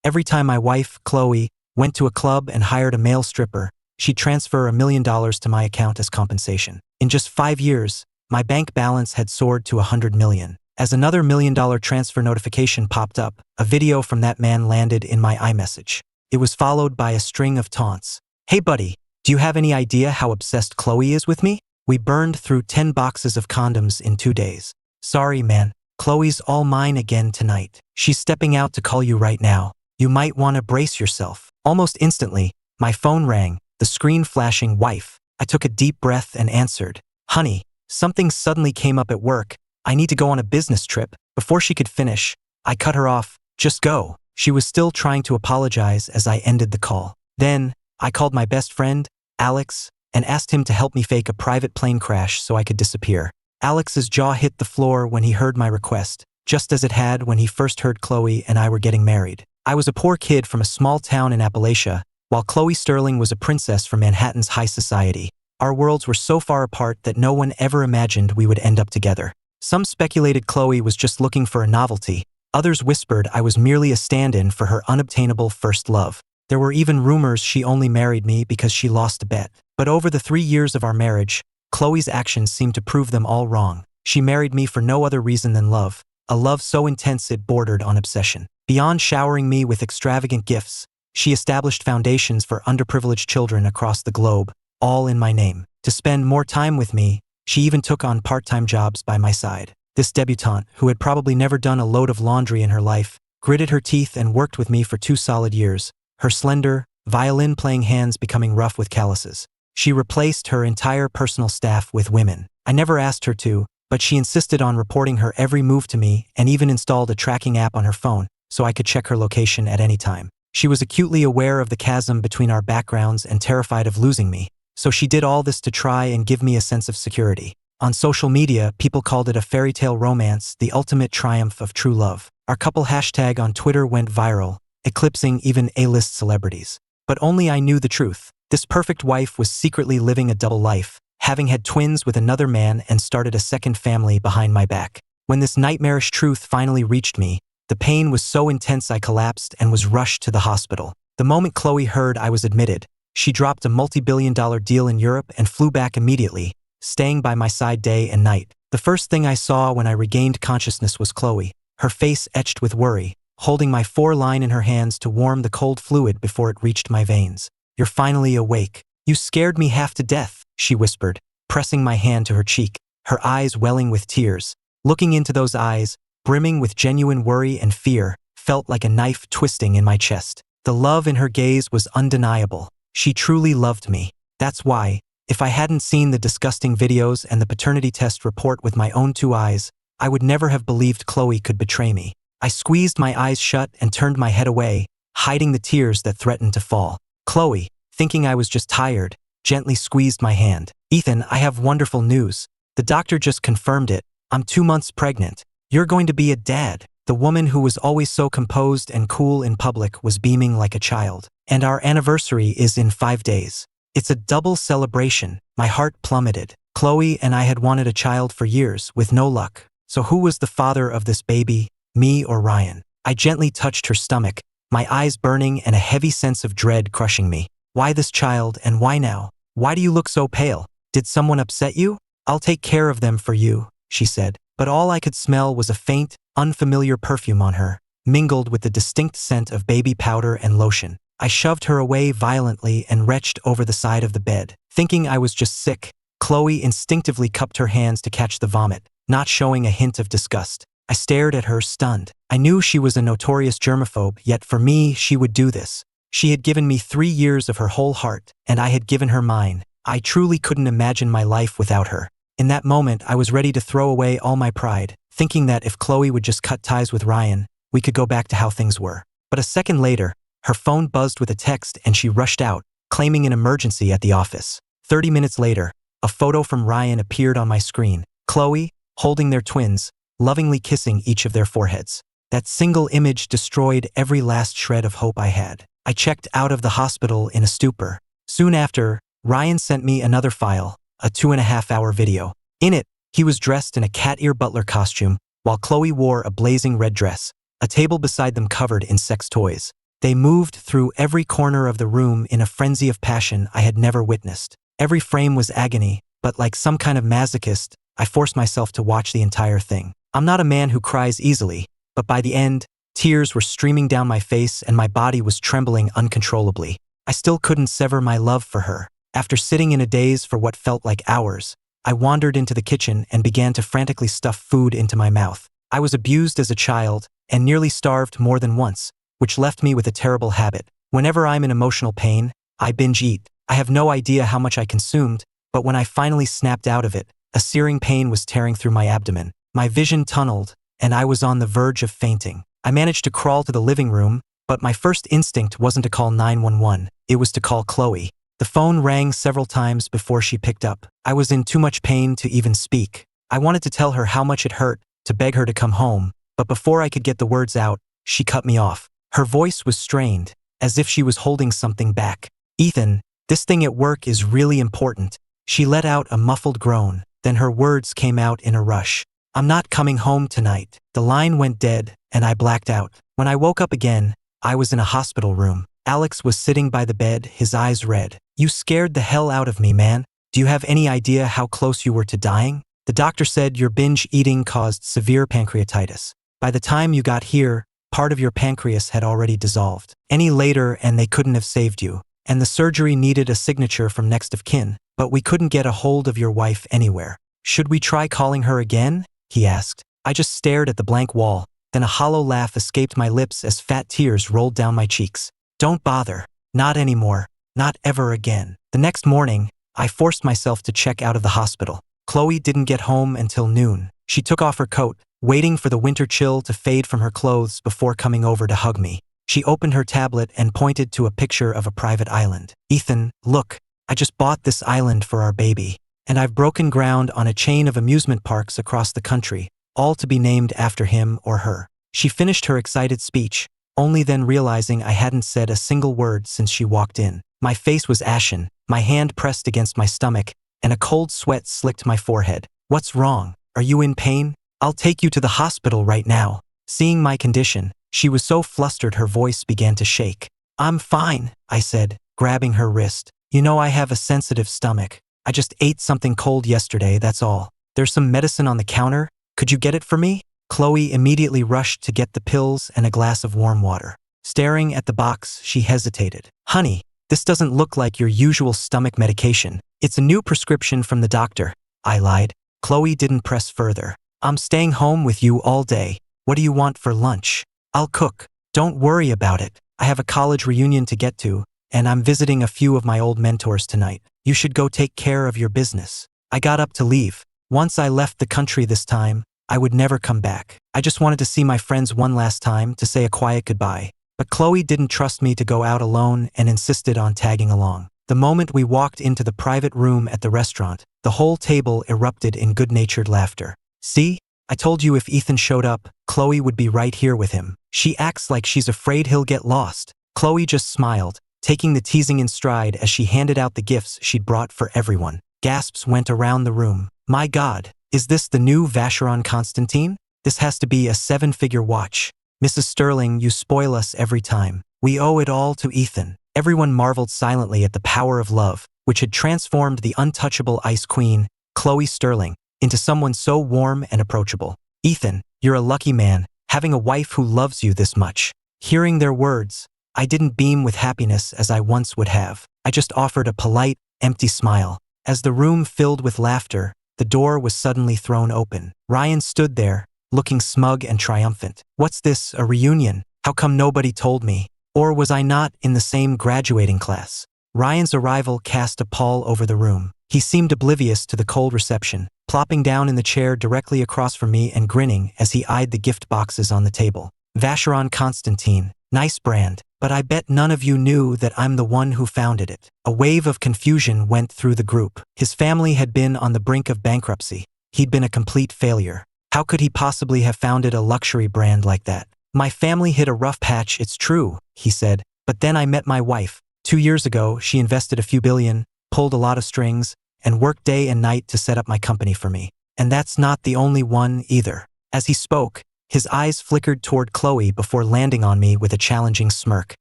Every time my wife, Chloe, went to a club and hired a male stripper, she'd transfer $1 million to my account as compensation. In just 5 years, my bank balance had soared to $100 million. As another $1 million transfer notification popped up, a video from that man landed in my iMessage. It was followed by a string of taunts. "Hey buddy, do you have any idea how obsessed Chloe is with me? We burned through 10 boxes of condoms in 2 days. Sorry man, Chloe's all mine again tonight. She's stepping out to call you right now. You might want to brace yourself." Almost instantly, my phone rang, the screen flashing "wife." I took a deep breath and answered. "Honey, something suddenly came up at work. I need to go on a business trip." Before she could finish, I cut her off. "Just go." She was still trying to apologize as I ended the call. Then, I called my best friend, Alex, and asked him to help me fake a private plane crash so I could disappear. Alex's jaw hit the floor when he heard my request, just as it had when he first heard Chloe and I were getting married. I was a poor kid from a small town in Appalachia, while Chloe Sterling was a princess from Manhattan's high society. Our worlds were so far apart that no one ever imagined we would end up together. Some speculated Chloe was just looking for a novelty. Others whispered I was merely a stand-in for her unobtainable first love. There were even rumors she only married me because she lost a bet. But over the 3 years of our marriage, Chloe's actions seemed to prove them all wrong. She married me for no other reason than love, a love so intense it bordered on obsession. Beyond showering me with extravagant gifts, she established foundations for underprivileged children across the globe, all in my name. To spend more time with me, she even took on part-time jobs by my side. This debutante, who had probably never done a load of laundry in her life, gritted her teeth and worked with me for 2 solid years, her slender, violin-playing hands becoming rough with calluses. She replaced her entire personal staff with women. I never asked her to, but she insisted on reporting her every move to me and even installed a tracking app on her phone so I could check her location at any time. She was acutely aware of the chasm between our backgrounds and terrified of losing me, so she did all this to try and give me a sense of security. On social media, people called it a fairy tale romance, the ultimate triumph of true love. Our couple hashtag on Twitter went viral, eclipsing even A-list celebrities. But only I knew the truth. This perfect wife was secretly living a double life, having had twins with another man and started a second family behind my back. When this nightmarish truth finally reached me, the pain was so intense I collapsed and was rushed to the hospital. The moment Chloe heard I was admitted, she dropped a multi-billion-dollar deal in Europe and flew back immediately, staying by my side day and night. The first thing I saw when I regained consciousness was Chloe, her face etched with worry, holding my 4-line in her hands to warm the cold fluid before it reached my veins. "You're finally awake. You scared me half to death," she whispered, pressing my hand to her cheek, her eyes welling with tears. Looking into those eyes, brimming with genuine worry and fear, felt like a knife twisting in my chest. The love in her gaze was undeniable. She truly loved me. That's why, if I hadn't seen the disgusting videos and the paternity test report with my own 2 eyes, I would never have believed Chloe could betray me. I squeezed my eyes shut and turned my head away, hiding the tears that threatened to fall. Chloe, thinking I was just tired, gently squeezed my hand. "Ethan, I have wonderful news. The doctor just confirmed it. I'm 2 months pregnant. You're going to be a dad." The woman who was always so composed and cool in public was beaming like a child. "And our anniversary is in 5 days. It's a double celebration." My heart plummeted. Chloe and I had wanted a child for years, with no luck. So who was the father of this baby, me or Ryan? I gently touched her stomach, my eyes burning and a heavy sense of dread crushing me. "Why this child and why now? Why do you look so pale? Did someone upset you?" "I'll take care of them for you," she said. But all I could smell was a faint, unfamiliar perfume on her, mingled with the distinct scent of baby powder and lotion. I shoved her away violently and retched over the side of the bed. Thinking I was just sick, Chloe instinctively cupped her hands to catch the vomit, not showing a hint of disgust. I stared at her, stunned. I knew she was a notorious germaphobe, yet for me, she would do this. She had given me 3 years of her whole heart, and I had given her mine. I truly couldn't imagine my life without her. In that moment, I was ready to throw away all my pride, thinking that if Chloe would just cut ties with Ryan, we could go back to how things were. But a second later, her phone buzzed with a text and she rushed out, claiming an emergency at the office. 30 minutes later, a photo from Ryan appeared on my screen. Chloe, holding their twins, lovingly kissing each of their foreheads. That single image destroyed every last shred of hope I had. I checked out of the hospital in a stupor. Soon after, Ryan sent me another file, a 2.5-hour video. In it, he was dressed in a cat ear butler costume, while Chloe wore a blazing red dress, a table beside them covered in sex toys. They moved through every corner of the room in a frenzy of passion I had never witnessed. Every frame was agony, but like some kind of masochist, I forced myself to watch the entire thing. I'm not a man who cries easily, but by the end, tears were streaming down my face and my body was trembling uncontrollably. I still couldn't sever my love for her. After sitting in a daze for what felt like hours, I wandered into the kitchen and began to frantically stuff food into my mouth. I was abused as a child and nearly starved more than once, which left me with a terrible habit. Whenever I'm in emotional pain, I binge eat. I have no idea how much I consumed, but when I finally snapped out of it, a searing pain was tearing through my abdomen. My vision tunneled, and I was on the verge of fainting. I managed to crawl to the living room, but my first instinct wasn't to call 911, it was to call Chloe. The phone rang several times before she picked up. I was in too much pain to even speak. I wanted to tell her how much it hurt, to beg her to come home, but before I could get the words out, she cut me off. Her voice was strained, as if she was holding something back. "Ethan, this thing at work is really important." She let out a muffled groan, then her words came out in a rush. "I'm not coming home tonight." The line went dead, and I blacked out. When I woke up again, I was in a hospital room. Alex was sitting by the bed, his eyes red. "You scared the hell out of me, man. Do you have any idea how close you were to dying? The doctor said your binge eating caused severe pancreatitis. By the time you got here, part of your pancreas had already dissolved. Any later and they couldn't have saved you. And the surgery needed a signature from next of kin, but we couldn't get a hold of your wife anywhere. Should we try calling her again?" he asked. I just stared at the blank wall, then a hollow laugh escaped my lips as fat tears rolled down my cheeks. "Don't bother. Not anymore. Not ever again." The next morning, I forced myself to check out of the hospital. Chloe didn't get home until noon. She took off her coat, waiting for the winter chill to fade from her clothes before coming over to hug me. She opened her tablet and pointed to a picture of a private island. "Ethan, look, I just bought this island for our baby, and I've broken ground on a chain of amusement parks across the country, all to be named after him or her." She finished her excited speech, only then realizing I hadn't said a single word since she walked in. My face was ashen, my hand pressed against my stomach, and a cold sweat slicked my forehead. "What's wrong? Are you in pain? I'll take you to the hospital right now." Seeing my condition, she was so flustered her voice began to shake. "I'm fine," I said, grabbing her wrist. "You know I have a sensitive stomach. I just ate something cold yesterday, that's all. There's some medicine on the counter. Could you get it for me?" Chloe immediately rushed to get the pills and a glass of warm water. Staring at the box, she hesitated. "Honey, this doesn't look like your usual stomach medication. It's a new prescription from the doctor," I lied. Chloe didn't press further. "I'm staying home with you all day. What do you want for lunch? I'll cook. Don't worry about it. I have a college reunion to get to, and I'm visiting a few of my old mentors tonight. You should go take care of your business." I got up to leave. Once I left the country this time, I would never come back. I just wanted to see my friends one last time to say a quiet goodbye. But Chloe didn't trust me to go out alone and insisted on tagging along. The moment we walked into the private room at the restaurant, the whole table erupted in good-natured laughter. "See? I told you if Ethan showed up, Chloe would be right here with him. She acts like she's afraid he'll get lost." Chloe just smiled, taking the teasing in stride as she handed out the gifts she'd brought for everyone. Gasps went around the room. "My God, is this the new Vacheron Constantine? This has to be a 7-figure watch. Mrs. Sterling, you spoil us every time. We owe it all to Ethan." Everyone marveled silently at the power of love, which had transformed the untouchable ice queen, Chloe Sterling, into someone so warm and approachable. "Ethan, you're a lucky man, having a wife who loves you this much." Hearing their words, I didn't beam with happiness as I once would have. I just offered a polite, empty smile. As the room filled with laughter, the door was suddenly thrown open. Ryan stood there, looking smug and triumphant. "What's this, a reunion? How come nobody told me? Or was I not in the same graduating class?" Ryan's arrival cast a pall over the room. He seemed oblivious to the cold reception, plopping down in the chair directly across from me and grinning as he eyed the gift boxes on the table. "Vacheron Constantine, nice brand, but I bet none of you knew that I'm the one who founded it." A wave of confusion went through the group. His family had been on the brink of bankruptcy. He'd been a complete failure. How could he possibly have founded a luxury brand like that? "My family hit a rough patch, it's true," he said, "but then I met my wife. 2 years ago, she invested a few billion, pulled a lot of strings, and worked day and night to set up my company for me. And that's not the only one either." As he spoke, his eyes flickered toward Chloe before landing on me with a challenging smirk.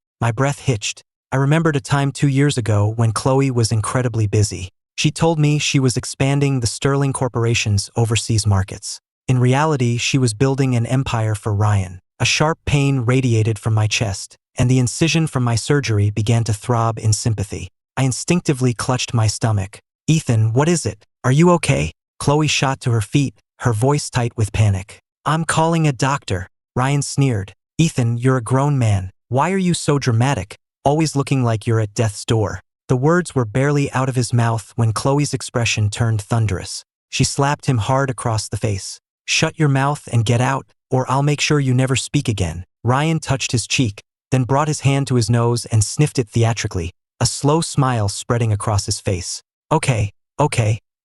My breath hitched. I remembered a time 2 years ago when Chloe was incredibly busy. She told me she was expanding the Sterling Corporation's overseas markets. In reality, she was building an empire for Ryan. A sharp pain radiated from my chest, and the incision from my surgery began to throb in sympathy. I instinctively clutched my stomach. Ethan, what is it? Are you okay? Chloe shot to her feet, her voice tight with panic. I'm calling a doctor. Ryan sneered. Ethan, you're a grown man. Why are you so dramatic, always looking like you're at death's door? The words were barely out of his mouth when Chloe's expression turned thunderous. She slapped him hard across the face. Shut your mouth and get out, or I'll make sure you never speak again. Ryan touched his cheek, then brought his hand to his nose and sniffed it theatrically, a slow smile spreading across his face. Okay,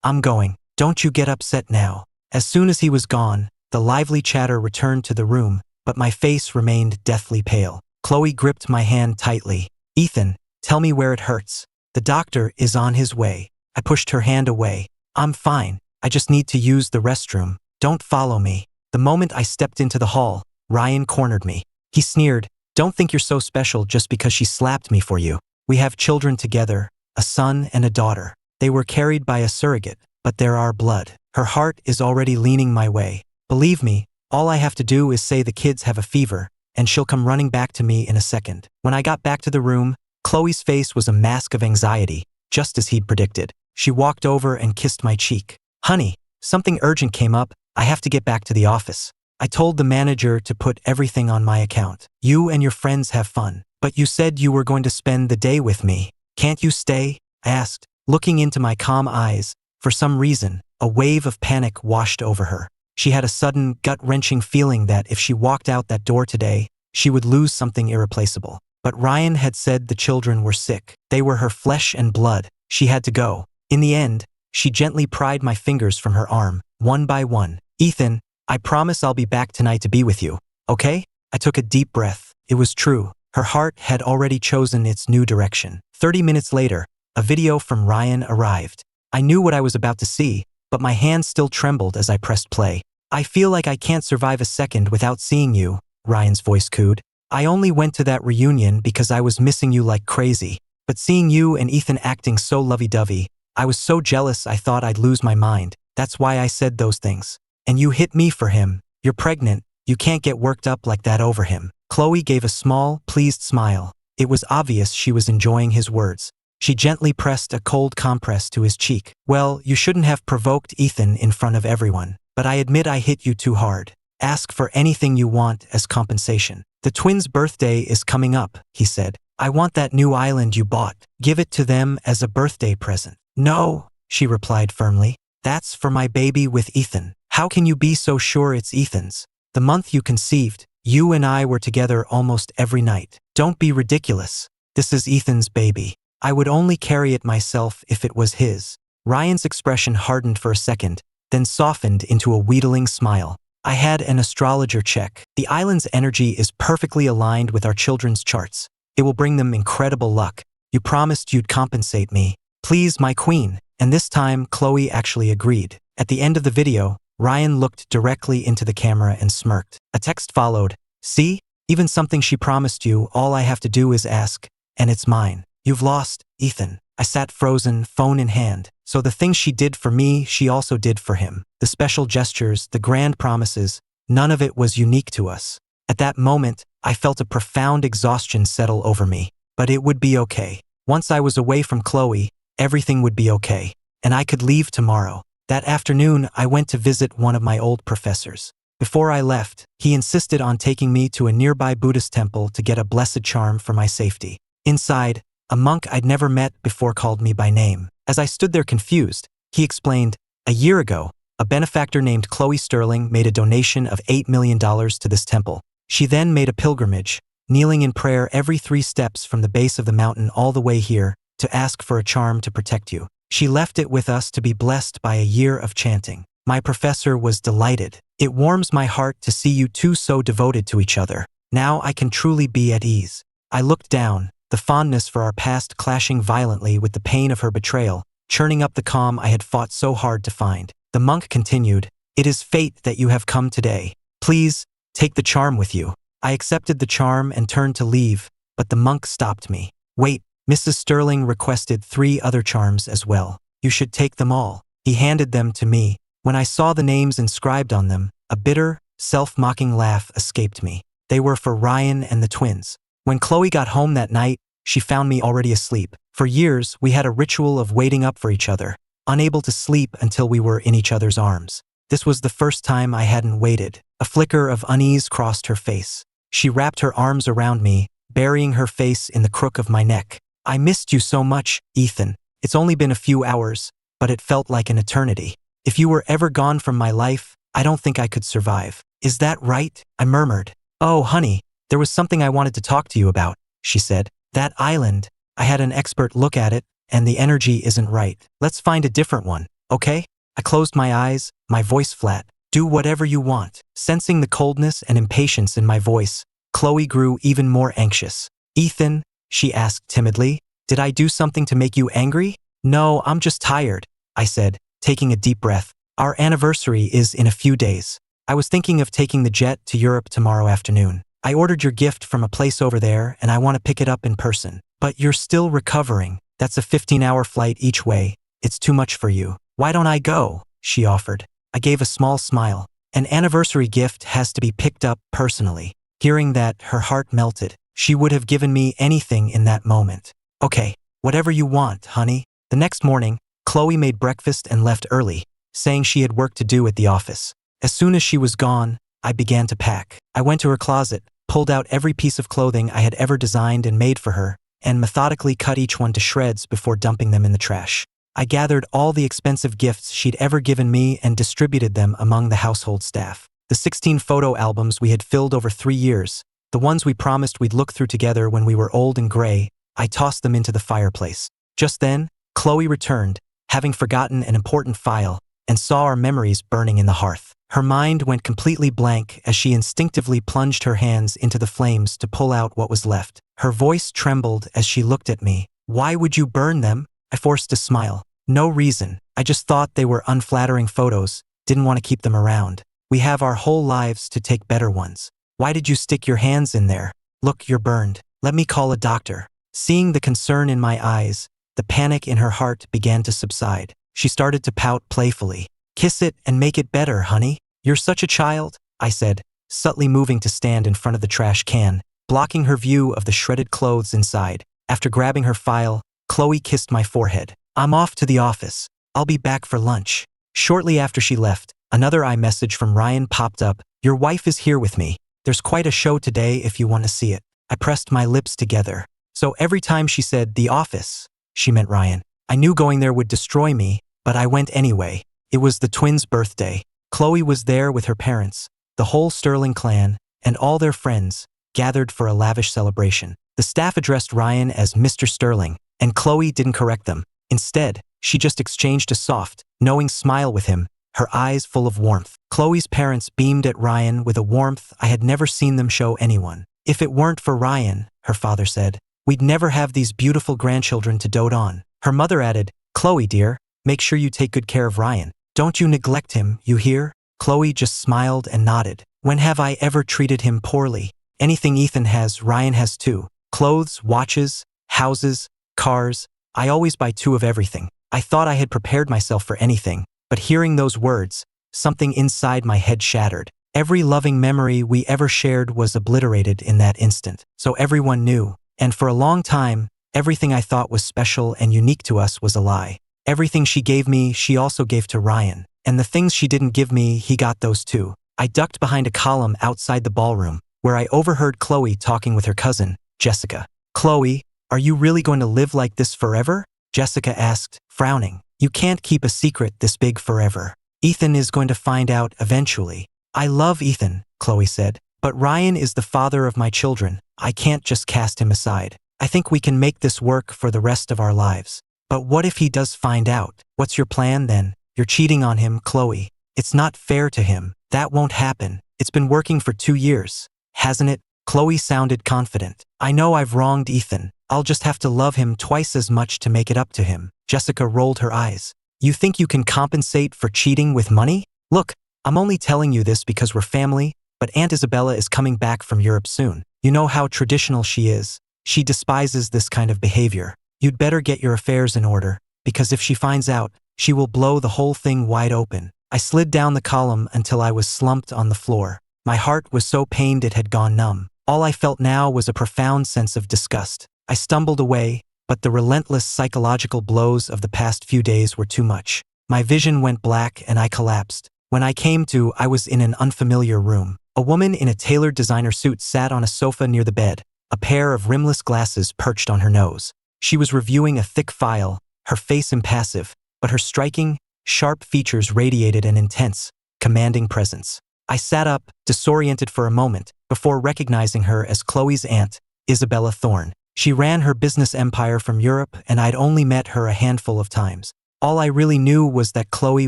I'm going. Don't you get upset now. As soon as he was gone, the lively chatter returned to the room, but my face remained deathly pale. Chloe gripped my hand tightly. Ethan, tell me where it hurts. The doctor is on his way. I pushed her hand away. I'm fine. I just need to use the restroom. Don't follow me. The moment I stepped into the hall, Ryan cornered me. He sneered, don't think you're so special just because she slapped me for you. We have children together, a son and a daughter. They were carried by a surrogate, but they're our blood. Her heart is already leaning my way. Believe me, all I have to do is say the kids have a fever, and she'll come running back to me in a second. When I got back to the room, Chloe's face was a mask of anxiety, just as he'd predicted. She walked over and kissed my cheek. Honey, something urgent came up. I have to get back to the office. I told the manager to put everything on my account. You and your friends have fun. But you said you were going to spend the day with me. Can't you stay? I asked, looking into my calm eyes. For some reason, a wave of panic washed over her. She had a sudden, gut-wrenching feeling that if she walked out that door today, she would lose something irreplaceable. But Ryan had said the children were sick. They were her flesh and blood. She had to go. In the end, she gently pried my fingers from her arm, one by one. Ethan, I promise I'll be back tonight to be with you, okay? I took a deep breath. It was true. Her heart had already chosen its new direction. 30 minutes later, a video from Ryan arrived. I knew what I was about to see, but my hand still trembled as I pressed play. I feel like I can't survive a second without seeing you, Ryan's voice cooed. I only went to that reunion because I was missing you like crazy. But seeing you and Ethan acting so lovey-dovey, I was so jealous I thought I'd lose my mind. That's why I said those things. And you hit me for him. You're pregnant. You can't get worked up like that over him. Chloe gave a small, pleased smile. It was obvious she was enjoying his words. She gently pressed a cold compress to his cheek. Well, you shouldn't have provoked Ethan in front of everyone. But I admit I hit you too hard. Ask for anything you want as compensation. The twins' birthday is coming up, he said. I want that new island you bought. Give it to them as a birthday present. No, she replied firmly. That's for my baby with Ethan. How can you be so sure it's Ethan's? The month you conceived, you and I were together almost every night. Don't be ridiculous. This is Ethan's baby. I would only carry it myself if it was his. Ryan's expression hardened for a second, then softened into a wheedling smile. I had an astrologer check. The island's energy is perfectly aligned with our children's charts. It will bring them incredible luck. You promised you'd compensate me. Please, my queen. And this time, Chloe actually agreed. At the end of the video, Ryan looked directly into the camera and smirked. A text followed. See? Even something she promised you, all I have to do is ask, and it's mine. You've lost, Ethan. I sat frozen, phone in hand. So the things she did for me, she also did for him. The special gestures, the grand promises, none of it was unique to us. At that moment, I felt a profound exhaustion settle over me. But it would be okay. Once I was away from Chloe, everything would be okay. And I could leave tomorrow. That afternoon, I went to visit one of my old professors. Before I left, he insisted on taking me to a nearby Buddhist temple to get a blessed charm for my safety. Inside, a monk I'd never met before called me by name. As I stood there confused, he explained, a year ago, a benefactor named Chloe Sterling made a donation of $8 million to this temple. She then made a pilgrimage, kneeling in prayer every 3 steps from the base of the mountain all the way here, to ask for a charm to protect you. She left it with us to be blessed by a year of chanting. My professor was delighted. It warms my heart to see you two so devoted to each other. Now I can truly be at ease. I looked down, the fondness for our past clashing violently with the pain of her betrayal, churning up the calm I had fought so hard to find. The monk continued, it is fate that you have come today. Please, take the charm with you. I accepted the charm and turned to leave, but the monk stopped me. Wait, Mrs. Sterling requested 3 other charms as well. You should take them all. He handed them to me. When I saw the names inscribed on them, a bitter, self-mocking laugh escaped me. They were for Ryan and the twins. When Chloe got home that night, she found me already asleep. For years, we had a ritual of waiting up for each other, unable to sleep until we were in each other's arms. This was the first time I hadn't waited. A flicker of unease crossed her face. She wrapped her arms around me, burying her face in the crook of my neck. I missed you so much, Ethan. It's only been a few hours, but it felt like an eternity. If you were ever gone from my life, I don't think I could survive. Is that right? I murmured. Oh, honey, there was something I wanted to talk to you about, she said. That island. I had an expert look at it, and the energy isn't right. Let's find a different one, okay? I closed my eyes, my voice flat. Do whatever you want. Sensing the coldness and impatience in my voice, Chloe grew even more anxious. Ethan, she asked timidly, did I do something to make you angry? No, I'm just tired, I said, taking a deep breath. Our anniversary is in a few days. I was thinking of taking the jet to Europe tomorrow afternoon. I ordered your gift from a place over there and I want to pick it up in person. But you're still recovering. That's a 15-hour flight each way. It's too much for you. Why don't I go? She offered. I gave a small smile. An anniversary gift has to be picked up personally. Hearing that, her heart melted. She would have given me anything in that moment. Okay, whatever you want, honey. The next morning, Chloe made breakfast and left early, saying she had work to do at the office. As soon as she was gone, I began to pack. I went to her closet, pulled out every piece of clothing I had ever designed and made for her, and methodically cut each one to shreds before dumping them in the trash. I gathered all the expensive gifts she'd ever given me and distributed them among the household staff. The 16 photo albums we had filled over 3 years, the ones we promised we'd look through together when we were old and gray, I tossed them into the fireplace. Just then, Chloe returned, having forgotten an important file, and saw our memories burning in the hearth. Her mind went completely blank as she instinctively plunged her hands into the flames to pull out what was left. Her voice trembled as she looked at me. Why would you burn them? I forced a smile. No reason. I just thought they were unflattering photos, didn't want to keep them around. We have our whole lives to take better ones. Why did you stick your hands in there? Look, you're burned. Let me call a doctor. Seeing the concern in my eyes, the panic in her heart began to subside. She started to pout playfully. Kiss it and make it better, honey. You're such a child, I said, subtly moving to stand in front of the trash can, blocking her view of the shredded clothes inside. After grabbing her file, Chloe kissed my forehead. I'm off to the office. I'll be back for lunch. Shortly after she left, another iMessage from Ryan popped up. Your wife is here with me. There's quite a show today if you want to see it. I pressed my lips together. So every time she said the office, she meant Ryan. I knew going there would destroy me, but I went anyway. It was the twins' birthday. Chloe was there with her parents, the whole Sterling clan, and all their friends, gathered for a lavish celebration. The staff addressed Ryan as Mr. Sterling, and Chloe didn't correct them. Instead, she just exchanged a soft, knowing smile with him, her eyes full of warmth. Chloe's parents beamed at Ryan with a warmth I had never seen them show anyone. If it weren't for Ryan, her father said, we'd never have these beautiful grandchildren to dote on. Her mother added, Chloe, dear, make sure you take good care of Ryan. Don't you neglect him, you hear? Chloe just smiled and nodded. When have I ever treated him poorly? Anything Ethan has, Ryan has too. Clothes, watches, houses, cars. I always buy 2 of everything. I thought I had prepared myself for anything, but hearing those words, something inside my head shattered. Every loving memory we ever shared was obliterated in that instant. So everyone knew. And for a long time, everything I thought was special and unique to us was a lie. Everything she gave me, she also gave to Ryan. And the things she didn't give me, he got those too. I ducked behind a column outside the ballroom, where I overheard Chloe talking with her cousin, Jessica. Chloe, are you really going to live like this forever? Jessica asked, frowning. You can't keep a secret this big forever. Ethan is going to find out eventually. I love Ethan, Chloe said, but Ryan is the father of my children. I can't just cast him aside. I think we can make this work for the rest of our lives. But what if he does find out? What's your plan then? You're cheating on him, Chloe. It's not fair to him. That won't happen. It's been working for 2 years, hasn't it? Chloe sounded confident. I know I've wronged Ethan. I'll just have to love him twice as much to make it up to him. Jessica rolled her eyes. You think you can compensate for cheating with money? Look, I'm only telling you this because we're family, but Aunt Isabella is coming back from Europe soon. You know how traditional she is. She despises this kind of behavior. You'd better get your affairs in order, because if she finds out, she will blow the whole thing wide open. I slid down the column until I was slumped on the floor. My heart was so pained it had gone numb. All I felt now was a profound sense of disgust. I stumbled away, but the relentless psychological blows of the past few days were too much. My vision went black and I collapsed. When I came to, I was in an unfamiliar room. A woman in a tailored designer suit sat on a sofa near the bed, a pair of rimless glasses perched on her nose. She was reviewing a thick file, her face impassive, but her striking, sharp features radiated an intense, commanding presence. I sat up, disoriented for a moment, before recognizing her as Chloe's aunt, Isabella Thorne. She ran her business empire from Europe, and I'd only met her a handful of times. All I really knew was that Chloe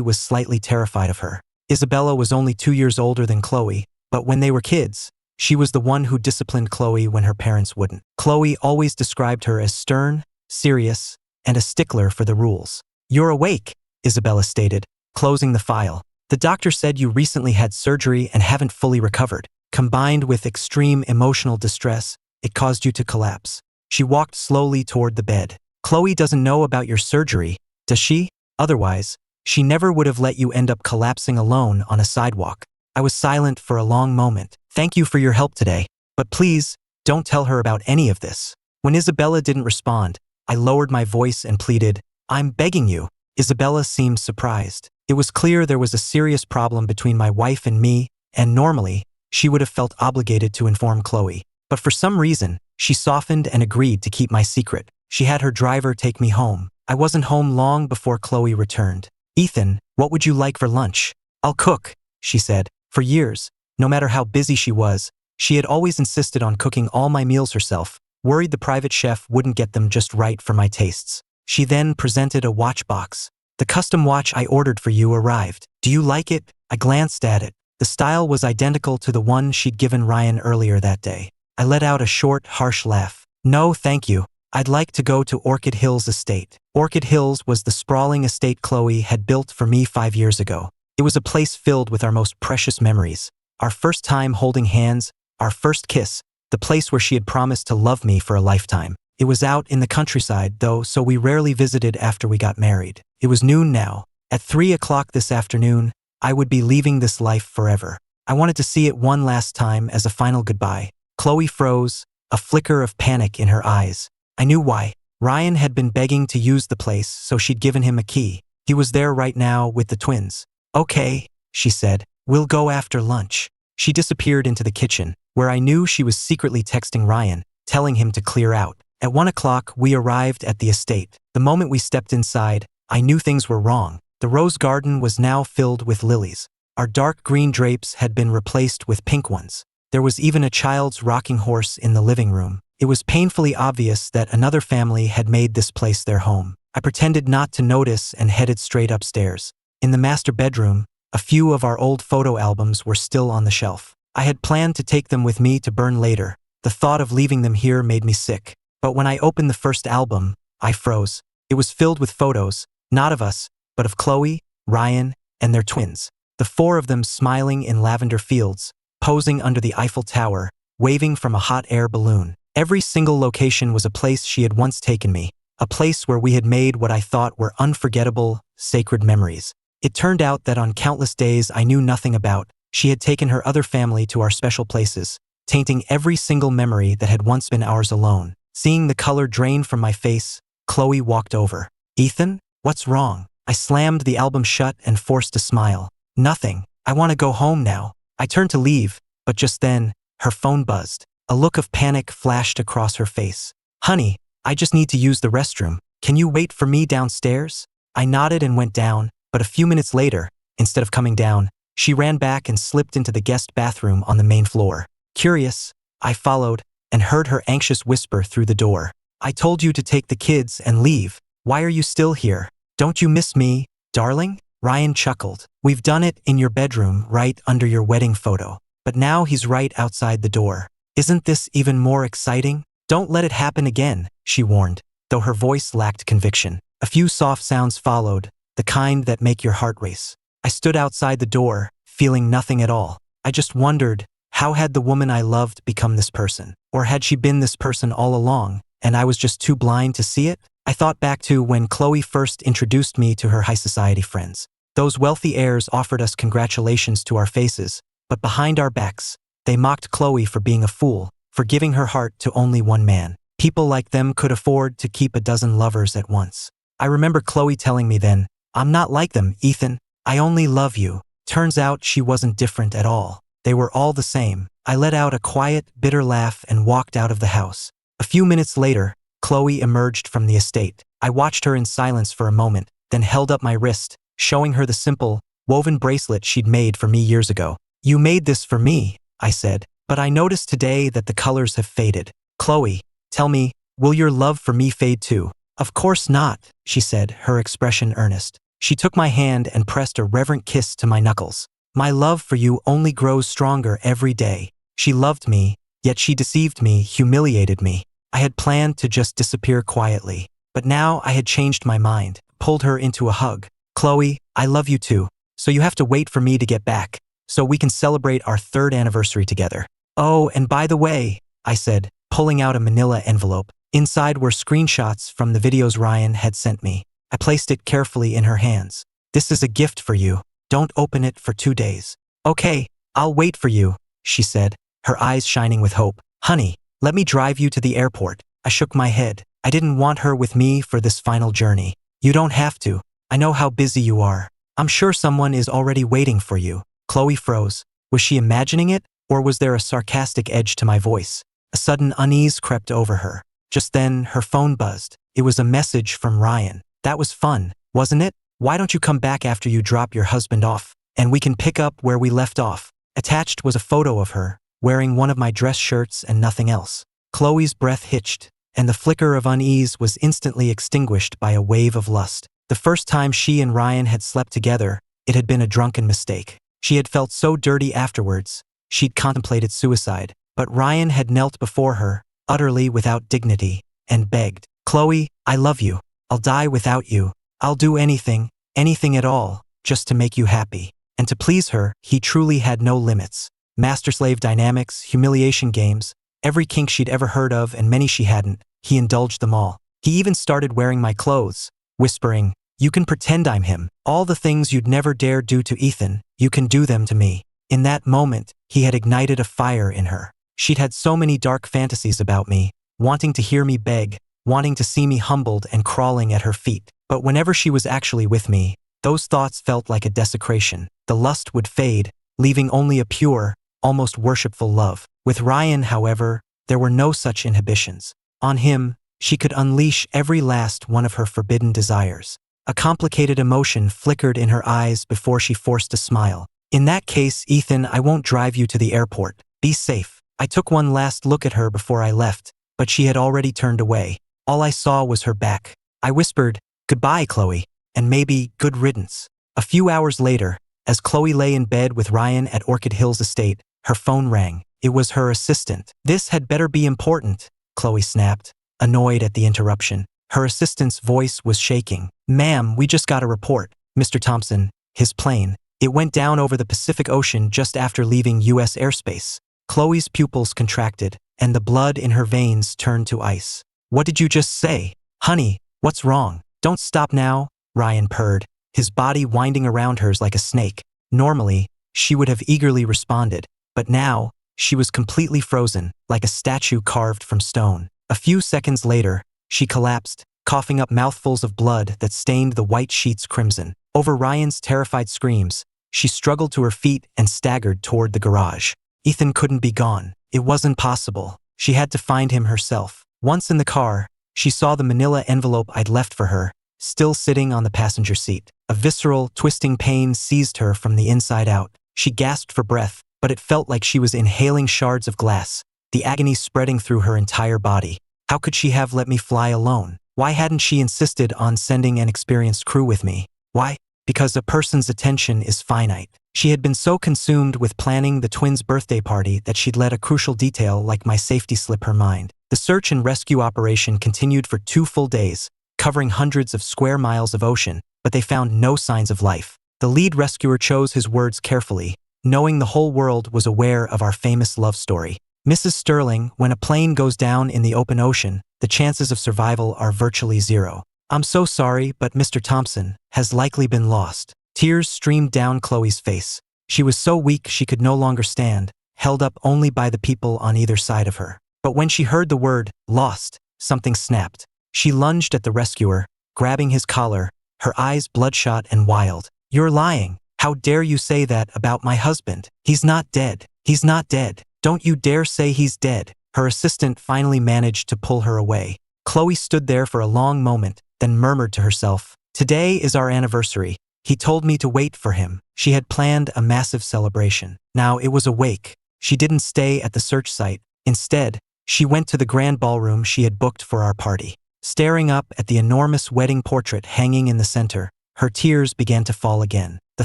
was slightly terrified of her. Isabella was only 2 years older than Chloe, but when they were kids, she was the one who disciplined Chloe when her parents wouldn't. Chloe always described her as stern, serious, and a stickler for the rules. "You're awake," Isabella stated, closing the file. "The doctor said you recently had surgery and haven't fully recovered. Combined with extreme emotional distress, it caused you to collapse." She walked slowly toward the bed. "Chloe doesn't know about your surgery, does she? Otherwise, she never would have let you end up collapsing alone on a sidewalk." I was silent for a long moment. "Thank you for your help today, but please, don't tell her about any of this." When Isabella didn't respond, I lowered my voice and pleaded, "I'm begging you." Isabella seemed surprised. It was clear there was a serious problem between my wife and me, and normally, she would have felt obligated to inform Chloe. But for some reason, she softened and agreed to keep my secret. She had her driver take me home. I wasn't home long before Chloe returned. "Ethan, what would you like for lunch?" "I'll cook," she said. For years, no matter how busy she was, she had always insisted on cooking all my meals herself, worried the private chef wouldn't get them just right for my tastes. She then presented a watch box. "The custom watch I ordered for you arrived. Do you like it?" I glanced at it. The style was identical to the one she'd given Ryan earlier that day. I let out a short, harsh laugh. "No, thank you. I'd like to go to Orchid Hills Estate." Orchid Hills was the sprawling estate Chloe had built for me 5 years ago. It was a place filled with our most precious memories. Our first time holding hands, our first kiss, the place where she had promised to love me for a lifetime. It was out in the countryside, though, so we rarely visited after we got married. It was noon now. At 3 o'clock this afternoon, I would be leaving this life forever. I wanted to see it one last time as a final goodbye. Chloe froze, a flicker of panic in her eyes. I knew why. Ryan had been begging to use the place, so she'd given him a key. He was there right now with the twins. "Okay," she said, "we'll go after lunch." She disappeared into the kitchen, where I knew she was secretly texting Ryan, telling him to clear out. At 1 o'clock, we arrived at the estate. The moment we stepped inside, I knew things were wrong. The rose garden was now filled with lilies. Our dark green drapes had been replaced with pink ones. There was even a child's rocking horse in the living room. It was painfully obvious that another family had made this place their home. I pretended not to notice and headed straight upstairs. In the master bedroom, a few of our old photo albums were still on the shelf. I had planned to take them with me to burn later. The thought of leaving them here made me sick. But when I opened the first album, I froze. It was filled with photos, not of us, but of Chloe, Ryan, and their twins. The 4 of them smiling in lavender fields, posing under the Eiffel Tower, waving from a hot air balloon. Every single location was a place she had once taken me, a place where we had made what I thought were unforgettable, sacred memories. It turned out that on countless days I knew nothing about, she had taken her other family to our special places, tainting every single memory that had once been ours alone. Seeing the color drain from my face, Chloe walked over. "Ethan, what's wrong?" I slammed the album shut and forced a smile. "Nothing. I want to go home now." I turned to leave, but just then, her phone buzzed. A look of panic flashed across her face. "Honey, I just need to use the restroom. Can you wait for me downstairs?" I nodded and went down, but a few minutes later, instead of coming down, she ran back and slipped into the guest bathroom on the main floor. Curious, I followed and heard her anxious whisper through the door. "I told you to take the kids and leave. Why are you still here? Don't you miss me, darling?" Ryan chuckled. "We've done it in your bedroom right under your wedding photo. But now he's right outside the door. Isn't this even more exciting?" "Don't let it happen again," she warned, though her voice lacked conviction. A few soft sounds followed, the kind that make your heart race. I stood outside the door, feeling nothing at all. I just wondered, How had the woman I loved become this person? Or had she been this person all along, and I was just too blind to see it? I thought back to when Chloe first introduced me to her high society friends. Those wealthy heirs offered us congratulations to our faces, but behind our backs, they mocked Chloe for being a fool, for giving her heart to only one man. People like them could afford to keep a dozen lovers at once. I remember Chloe telling me then, "I'm not like them, Ethan. I only love you." Turns out she wasn't different at all. They were all the same. I let out a quiet, bitter laugh and walked out of the house. A few minutes later, Chloe emerged from the estate. I watched her in silence for a moment, then held up my wrist, showing her the simple, woven bracelet she'd made for me years ago. "You made this for me," I said, "but I noticed today that the colors have faded. Chloe, tell me, will your love for me fade too?" "Of course not," she said, her expression earnest. She took my hand and pressed a reverent kiss to my knuckles. "My love for you only grows stronger every day." She loved me, yet she deceived me, humiliated me. I had planned to just disappear quietly, but now I had changed my mind, pulled her into a hug. "Chloe, I love you too, so you have to wait for me to get back, so we can celebrate our 3rd anniversary together. Oh, and by the way," I said, pulling out a manila envelope. Inside were screenshots from the videos Ryan had sent me. I placed it carefully in her hands. "This is a gift for you. Don't open it for 2 days." "Okay, I'll wait for you," she said, her eyes shining with hope. "Honey, let me drive you to the airport." I shook my head. I didn't want her with me for this final journey. "You don't have to. I know how busy you are. I'm sure someone is already waiting for you." Chloe froze. Was she imagining it, or was there a sarcastic edge to my voice? A sudden unease crept over her. Just then, her phone buzzed. It was a message from Ryan. "That was fun, wasn't it? Why don't you come back after you drop your husband off, and we can pick up where we left off?" Attached was a photo of her, wearing one of my dress shirts and nothing else. Chloe's breath hitched, and the flicker of unease was instantly extinguished by a wave of lust. The first time she and Ryan had slept together, it had been a drunken mistake. She had felt so dirty afterwards, she'd contemplated suicide, but Ryan had knelt before her, utterly without dignity, and begged, "Chloe, I love you. I'll die without you. I'll do anything, anything at all, just to make you happy." And to please her, he truly had no limits. Master-slave dynamics, humiliation games, every kink she'd ever heard of and many she hadn't, he indulged them all. He even started wearing my clothes, whispering, "You can pretend I'm him. All the things you'd never dare do to Ethan, you can do them to me." In that moment, he had ignited a fire in her. She'd had so many dark fantasies about me, wanting to hear me beg, wanting to see me humbled and crawling at her feet. But whenever she was actually with me, those thoughts felt like a desecration. The lust would fade, leaving only a pure, almost worshipful love. With Ryan, however, there were no such inhibitions. On him, she could unleash every last one of her forbidden desires. A complicated emotion flickered in her eyes before she forced a smile. "In that case, Ethan, I won't drive you to the airport. Be safe." I took one last look at her before I left, but she had already turned away. All I saw was her back. I whispered, "Goodbye, Chloe, and maybe good riddance." A few hours later, as Chloe lay in bed with Ryan at Orchid Hills Estate, her phone rang. It was her assistant. "This had better be important," Chloe snapped, annoyed at the interruption. Her assistant's voice was shaking. "Ma'am, we just got a report. Mr. Thompson, his plane, it went down over the Pacific Ocean just after leaving U.S. airspace." Chloe's pupils contracted, and the blood in her veins turned to ice. "What did you just say? Honey, what's wrong?" "Don't stop now," Ryan purred, his body winding around hers like a snake. Normally, she would have eagerly responded, but now, she was completely frozen, like a statue carved from stone. A few seconds later, she collapsed, coughing up mouthfuls of blood that stained the white sheets crimson. Over Ryan's terrified screams, she struggled to her feet and staggered toward the garage. Ethan couldn't be gone. It wasn't possible. She had to find him herself. Once in the car, she saw the manila envelope I'd left for her, still sitting on the passenger seat. A visceral, twisting pain seized her from the inside out. She gasped for breath, but it felt like she was inhaling shards of glass, the agony spreading through her entire body. How could she have let me fly alone? Why hadn't she insisted on sending an experienced crew with me? Why? Because a person's attention is finite. She had been so consumed with planning the twins' birthday party that she'd let a crucial detail like my safety slip her mind. The search and rescue operation continued for 2 full days, covering hundreds of square miles of ocean, but they found no signs of life. The lead rescuer chose his words carefully, knowing the whole world was aware of our famous love story. Mrs. Sterling, when a plane goes down in the open ocean, the chances of survival are virtually zero. I'm so sorry, but Mr. Thompson has likely been lost. Tears streamed down Chloe's face. She was so weak she could no longer stand, held up only by the people on either side of her. But when she heard the word, lost, something snapped. She lunged at the rescuer, grabbing his collar, her eyes bloodshot and wild. You're lying. How dare you say that about my husband? He's not dead. He's not dead. Don't you dare say he's dead. Her assistant finally managed to pull her away. Chloe stood there for a long moment, then murmured to herself, "Today is our anniversary. He told me to wait for him." She had planned a massive celebration. Now it was a wake. She didn't stay at the search site. Instead, she went to the grand ballroom she had booked for our party. Staring up at the enormous wedding portrait hanging in the center, her tears began to fall again. The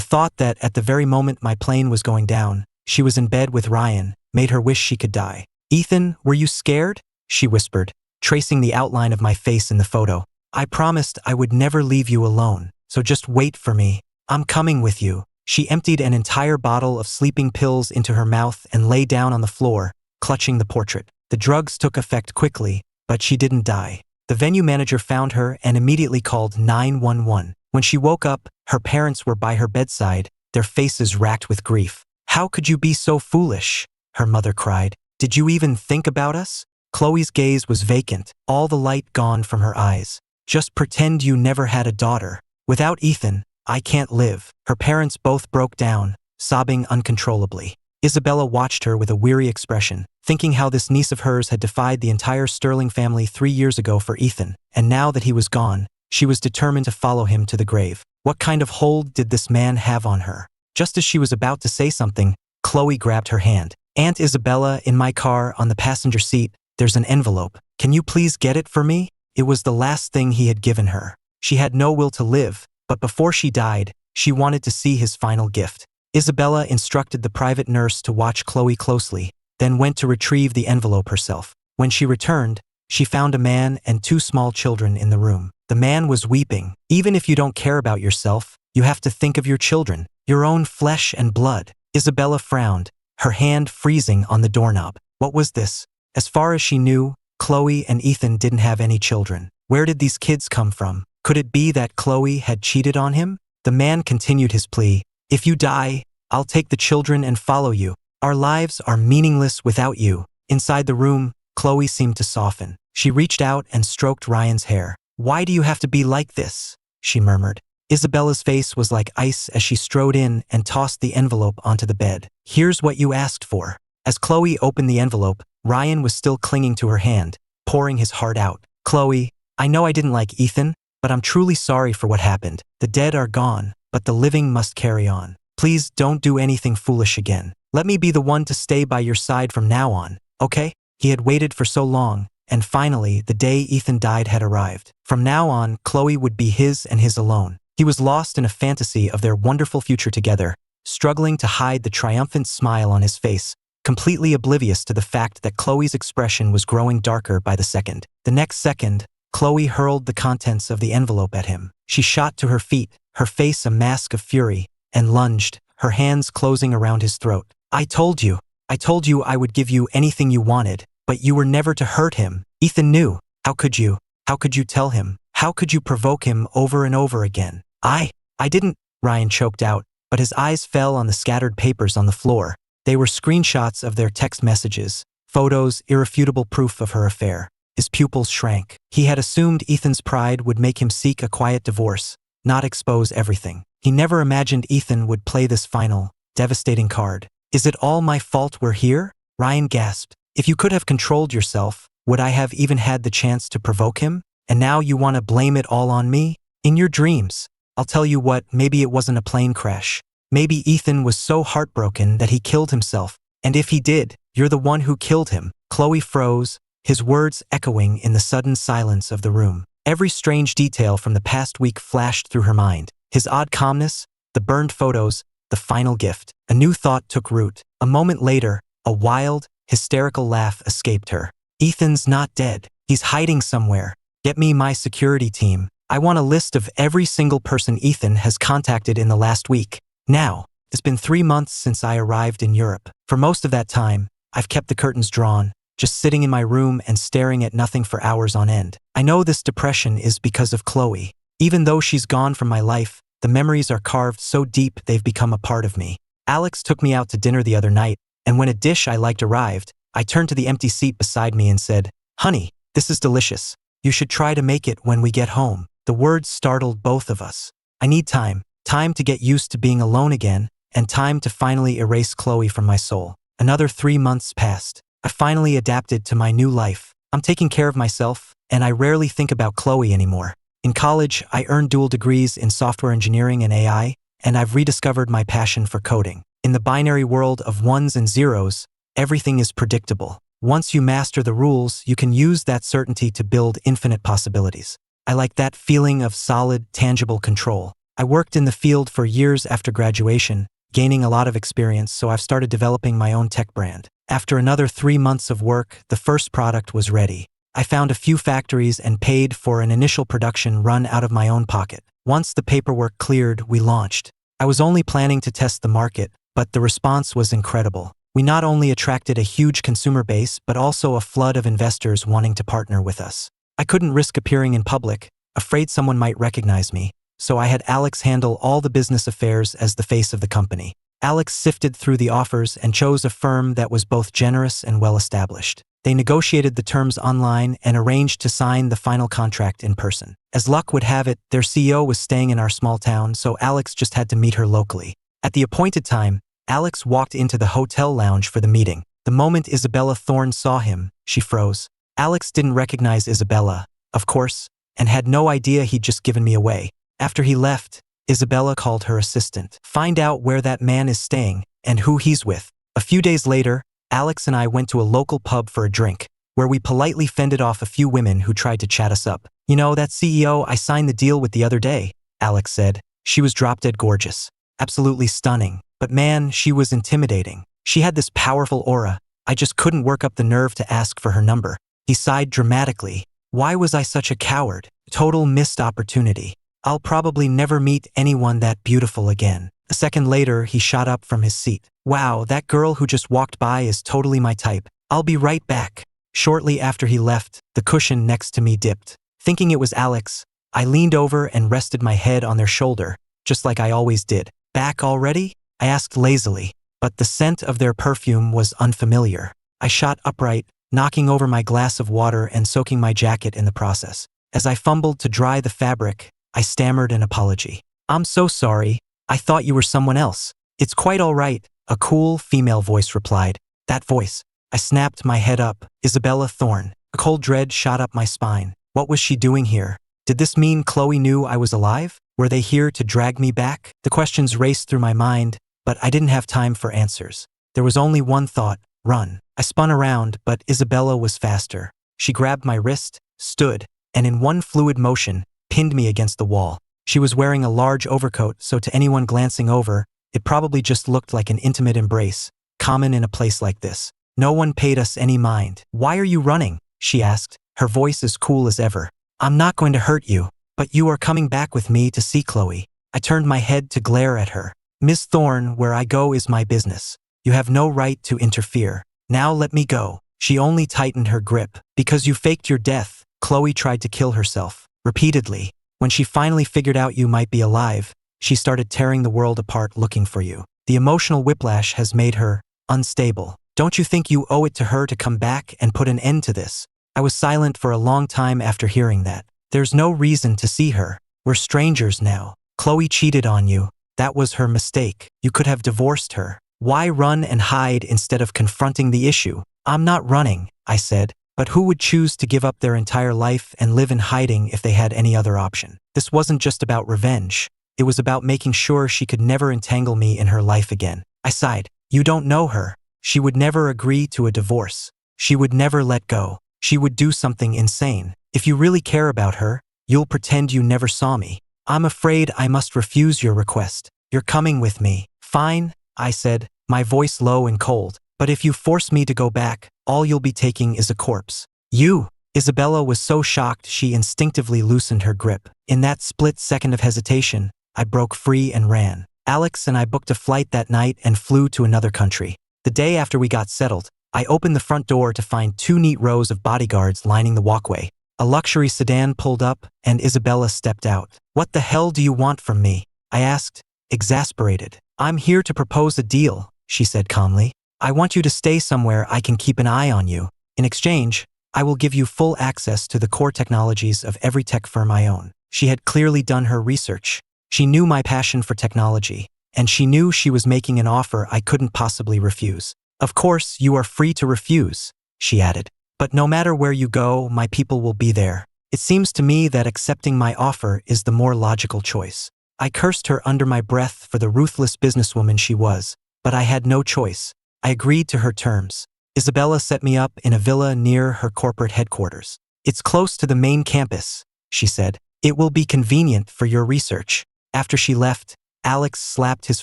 thought that at the very moment my plane was going down, she was in bed with Ryan, made her wish she could die. "Ethan, were you scared?" she whispered, tracing the outline of my face in the photo. "I promised I would never leave you alone, so just wait for me. I'm coming with you." She emptied an entire bottle of sleeping pills into her mouth and lay down on the floor, clutching the portrait. The drugs took effect quickly, but she didn't die. The venue manager found her and immediately called 911. When she woke up, her parents were by her bedside, their faces racked with grief. "How could you be so foolish?" her mother cried. "Did you even think about us?" Chloe's gaze was vacant, all the light gone from her eyes. "Just pretend you never had a daughter. Without Ethan, I can't live." Her parents both broke down, sobbing uncontrollably. Isabella watched her with a weary expression, thinking how this niece of hers had defied the entire Sterling family 3 years ago for Ethan, and now that he was gone, she was determined to follow him to the grave. What kind of hold did this man have on her? Just as she was about to say something, Chloe grabbed her hand. "Aunt Isabella, in my car, on the passenger seat, there's an envelope. Can you please get it for me?" It was the last thing he had given her. She had no will to live, but before she died, she wanted to see his final gift. Isabella instructed the private nurse to watch Chloe closely, then went to retrieve the envelope herself. When she returned, she found a man and 2 small children in the room. The man was weeping. "Even if you don't care about yourself, you have to think of your children, your own flesh and blood." Isabella frowned, her hand freezing on the doorknob. What was this? As far as she knew, Chloe and Ethan didn't have any children. Where did these kids come from? Could it be that Chloe had cheated on him? The man continued his plea. "If you die, I'll take the children and follow you. Our lives are meaningless without you." Inside the room, Chloe seemed to soften. She reached out and stroked Ryan's hair. "Why do you have to be like this?" she murmured. Isabella's face was like ice as she strode in and tossed the envelope onto the bed. "Here's what you asked for." As Chloe opened the envelope, Ryan was still clinging to her hand, pouring his heart out. "Chloe, I know I didn't like Ethan, but I'm truly sorry for what happened. The dead are gone, but the living must carry on. Please don't do anything foolish again. Let me be the one to stay by your side from now on, okay?" He had waited for so long, and finally, the day Ethan died had arrived. From now on, Chloe would be his and his alone. He was lost in a fantasy of their wonderful future together, struggling to hide the triumphant smile on his face, completely oblivious to the fact that Chloe's expression was growing darker by the second. The next second, Chloe hurled the contents of the envelope at him. She shot to her feet, her face a mask of fury, and lunged, her hands closing around his throat. I told you I would give you anything you wanted, but you were never to hurt him." Ethan knew. How could you? How could you tell him? How could you provoke him over and over again? I didn't," Ryan choked out, but his eyes fell on the scattered papers on the floor. They were screenshots of their text messages, photos, irrefutable proof of her affair. His pupils shrank. He had assumed Ethan's pride would make him seek a quiet divorce, not expose everything. He never imagined Ethan would play this final, devastating card. "Is it all my fault we're here?" Ryan gasped. "If you could have controlled yourself, would I have even had the chance to provoke him? And now you want to blame it all on me? In your dreams. I'll tell you what, maybe it wasn't a plane crash. Maybe Ethan was so heartbroken that he killed himself. And if he did, you're the one who killed him." Chloe froze, his words echoing in the sudden silence of the room. Every strange detail from the past week flashed through her mind. His odd calmness, the burned photos, the final gift. A new thought took root. A moment later, a wild, hysterical laugh escaped her. "Ethan's not dead. He's hiding somewhere. Get me my security team. I want a list of every single person Ethan has contacted in the last week. Now." It's been 3 months since I arrived in Europe. For most of that time, I've kept the curtains drawn, just sitting in my room and staring at nothing for hours on end. I know this depression is because of Chloe. Even though she's gone from my life, the memories are carved so deep they've become a part of me. Alex took me out to dinner the other night, and when a dish I liked arrived, I turned to the empty seat beside me and said, "Honey, this is delicious. You should try to make it when we get home." The words startled both of us. I need time to get used to being alone again, and time to finally erase Chloe from my soul. Another 3 months passed. I finally adapted to my new life. I'm taking care of myself, and I rarely think about Chloe anymore. In college, I earned dual degrees in software engineering and AI, and I've rediscovered my passion for coding. In the binary world of ones and zeros, everything is predictable. Once you master the rules, you can use that certainty to build infinite possibilities. I like that feeling of solid, tangible control. I worked in the field for years after graduation, gaining a lot of experience, so I've started developing my own tech brand. After another 3 months of work, the first product was ready. I found a few factories and paid for an initial production run out of my own pocket. Once the paperwork cleared, we launched. I was only planning to test the market, but the response was incredible. We not only attracted a huge consumer base, but also a flood of investors wanting to partner with us. I couldn't risk appearing in public, afraid someone might recognize me, so I had Alex handle all the business affairs as the face of the company. Alex sifted through the offers and chose a firm that was both generous and well-established. They negotiated the terms online and arranged to sign the final contract in person. As luck would have it, their CEO was staying in our small town, so Alex just had to meet her locally. At the appointed time, Alex walked into the hotel lounge for the meeting. The moment Isabella Thorne saw him, she froze. Alex didn't recognize Isabella, of course, and had no idea he'd just given me away. After he left, Isabella called her assistant. "Find out where that man is staying and who he's with." A few days later, Alex and I went to a local pub for a drink, where we politely fended off a few women who tried to chat us up. "You know, that CEO I signed the deal with the other day," Alex said. She was drop-dead gorgeous. Absolutely stunning. But man, she was intimidating. She had this powerful aura. I just couldn't work up the nerve to ask for her number. He sighed dramatically. Why was I such a coward? Total missed opportunity. I'll probably never meet anyone that beautiful again. A second later, he shot up from his seat. "Wow, that girl who just walked by is totally my type. I'll be right back." Shortly after he left, the cushion next to me dipped. Thinking it was Alex, I leaned over and rested my head on their shoulder, just like I always did. "Back already?" I asked lazily, but the scent of their perfume was unfamiliar. I shot upright, knocking over my glass of water and soaking my jacket in the process. As I fumbled to dry the fabric, I stammered an apology. "I'm so sorry. I thought you were someone else." "It's quite all right," a cool female voice replied. That voice. I snapped my head up. Isabella Thorne. A cold dread shot up my spine. What was she doing here? Did this mean Chloe knew I was alive? Were they here to drag me back? The questions raced through my mind, but I didn't have time for answers. There was only one thought: run. I spun around, but Isabella was faster. She grabbed my wrist, stood, and in one fluid motion, pinned me against the wall. She was wearing a large overcoat, so to anyone glancing over, it probably just looked like an intimate embrace, common in a place like this. No one paid us any mind. "Why are you running?" she asked, her voice as cool as ever. "I'm not going to hurt you, but you are coming back with me to see Chloe." I turned my head to glare at her. "Miss Thorne, where I go is my business. You have no right to interfere. Now let me go." She only tightened her grip. "Because you faked your death, Chloe tried to kill herself. Repeatedly. When she finally figured out you might be alive, she started tearing the world apart looking for you. The emotional whiplash has made her unstable. Don't you think you owe it to her to come back and put an end to this?" I was silent for a long time after hearing that. "There's no reason to see her. We're strangers now. Chloe cheated on you. That was her mistake. You could have divorced her. Why run and hide instead of confronting the issue?" "I'm not running," I said. But who would choose to give up their entire life and live in hiding if they had any other option? This wasn't just about revenge. It was about making sure she could never entangle me in her life again. I sighed. "You don't know her. She would never agree to a divorce. She would never let go. She would do something insane. If you really care about her, you'll pretend you never saw me." "I'm afraid I must refuse your request. You're coming with me." "Fine," I said, my voice low and cold. "But if you force me to go back, all you'll be taking is a corpse." "You!" Isabella was so shocked she instinctively loosened her grip. In that split second of hesitation, I broke free and ran. Alex and I booked a flight that night and flew to another country. The day after we got settled, I opened the front door to find 2 neat rows of bodyguards lining the walkway. A luxury sedan pulled up, and Isabella stepped out. "What the hell do you want from me?" I asked, exasperated. "I'm here to propose a deal," she said calmly. "I want you to stay somewhere I can keep an eye on you. In exchange, I will give you full access to the core technologies of every tech firm I own." She had clearly done her research. She knew my passion for technology, and she knew she was making an offer I couldn't possibly refuse. "Of course, you are free to refuse," she added. "But no matter where you go, my people will be there. It seems to me that accepting my offer is the more logical choice." I cursed her under my breath for the ruthless businesswoman she was, but I had no choice. I agreed to her terms. Isabella set me up in a villa near her corporate headquarters. "It's close to the main campus," she said. "It will be convenient for your research." After she left, Alex slapped his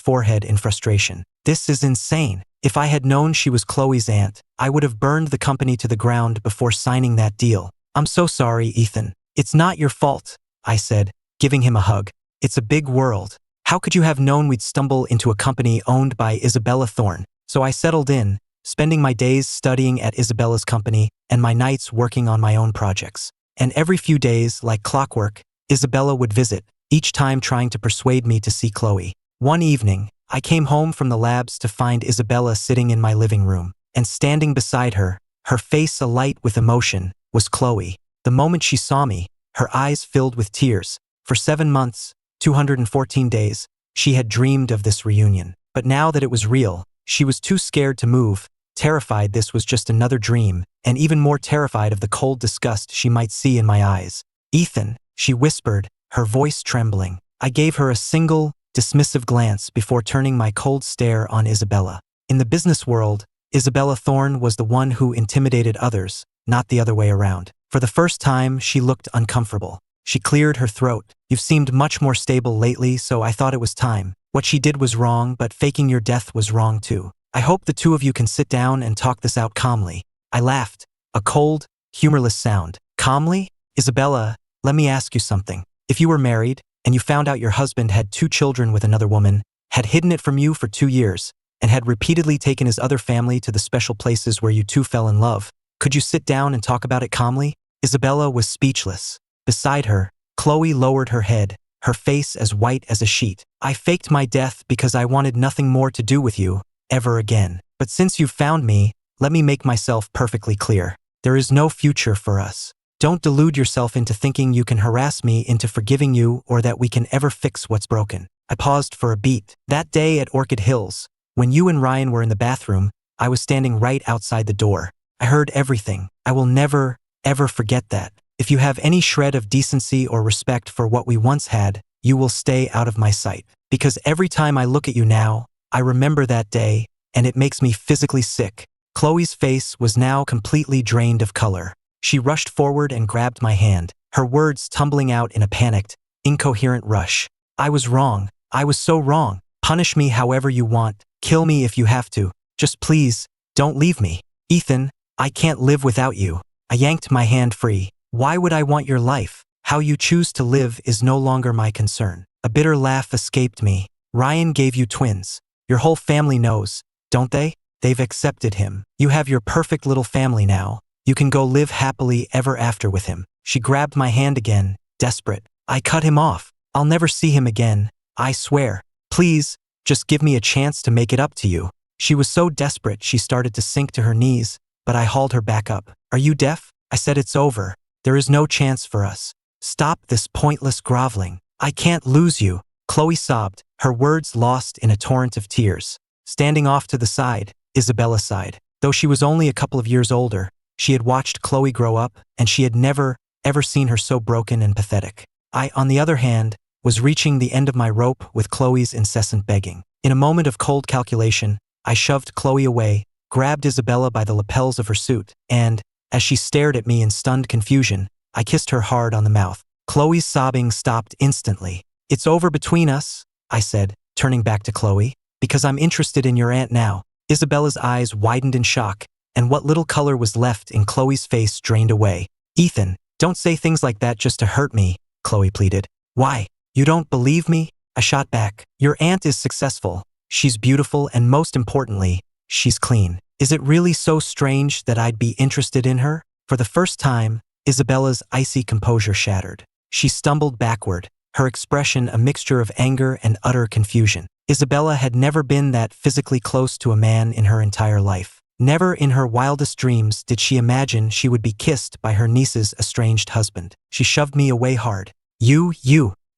forehead in frustration. "This is insane. If I had known she was Chloe's aunt, I would have burned the company to the ground before signing that deal." "I'm so sorry, Ethan. It's not your fault," I said, giving him a hug. "It's a big world. How could you have known we'd stumble into a company owned by Isabella Thorne?" So I settled in, spending my days studying at Isabella's company and my nights working on my own projects. And every few days, like clockwork, Isabella would visit, each time trying to persuade me to see Chloe. One evening, I came home from the labs to find Isabella sitting in my living room, and standing beside her, her face alight with emotion, was Chloe. The moment she saw me, her eyes filled with tears. For 7 months, 214 days, she had dreamed of this reunion. But now that it was real, she was too scared to move, terrified this was just another dream, and even more terrified of the cold disgust she might see in my eyes. "Ethan," she whispered, her voice trembling. I gave her a single, dismissive glance before turning my cold stare on Isabella. In the business world, Isabella Thorne was the one who intimidated others, not the other way around. For the first time, she looked uncomfortable. She cleared her throat. "You've seemed much more stable lately, so I thought it was time. What she did was wrong, but faking your death was wrong too. I hope the two of you can sit down and talk this out calmly." I laughed, a cold, humorless sound. "Calmly? Isabella, let me ask you something. If you were married, and you found out your husband had 2 children with another woman, had hidden it from you for 2 years, and had repeatedly taken his other family to the special places where you two fell in love, could you sit down and talk about it calmly?" Isabella was speechless. Beside her, Chloe lowered her head, her face as white as a sheet. "I faked my death because I wanted nothing more to do with you, ever again. But since you've found me, let me make myself perfectly clear. There is no future for us. Don't delude yourself into thinking you can harass me into forgiving you or that we can ever fix what's broken." I paused for a beat. "That day at Orchid Hills, when you and Ryan were in the bathroom, I was standing right outside the door. I heard everything. I will never, ever forget that. If you have any shred of decency or respect for what we once had, you will stay out of my sight. Because every time I look at you now, I remember that day, and it makes me physically sick." Chloe's face was now completely drained of color. She rushed forward and grabbed my hand, her words tumbling out in a panicked, incoherent rush. "I was wrong. I was so wrong. Punish me however you want. Kill me if you have to. Just please, don't leave me. Ethan, I can't live without you." I yanked my hand free. "Why would I want your life? How you choose to live is no longer my concern." A bitter laugh escaped me. "Ryan gave you twins. Your whole family knows, don't they? They've accepted him. You have your perfect little family now. You can go live happily ever after with him." She grabbed my hand again, desperate. "I cut him off. I'll never see him again. I swear. Please, just give me a chance to make it up to you." She was so desperate she started to sink to her knees, but I hauled her back up. "Are you deaf?" I said. "It's over. There is no chance for us. Stop this pointless groveling. I can't lose you." Chloe sobbed, her words lost in a torrent of tears. Standing off to the side, Isabella sighed. Though she was only a couple of years older, she had watched Chloe grow up, and she had never, ever seen her so broken and pathetic. I, on the other hand, was reaching the end of my rope with Chloe's incessant begging. In a moment of cold calculation, I shoved Chloe away, grabbed Isabella by the lapels of her suit, and, as she stared at me in stunned confusion, I kissed her hard on the mouth. Chloe's sobbing stopped instantly. "It's over between us," I said, turning back to Chloe, "because I'm interested in your aunt now." Isabella's eyes widened in shock, and what little color was left in Chloe's face drained away. "Ethan, don't say things like that just to hurt me," Chloe pleaded. "Why? You don't believe me?" I shot back. Your aunt is successful. She's beautiful and most importantly, she's clean. Is it really so strange that I'd be interested in her? For the first time, Isabella's icy composure shattered. She stumbled backward, her expression a mixture of anger and utter confusion. Isabella had never been that physically close to a man in her entire life. Never in her wildest dreams did she imagine she would be kissed by her niece's estranged husband. She shoved me away hard. You,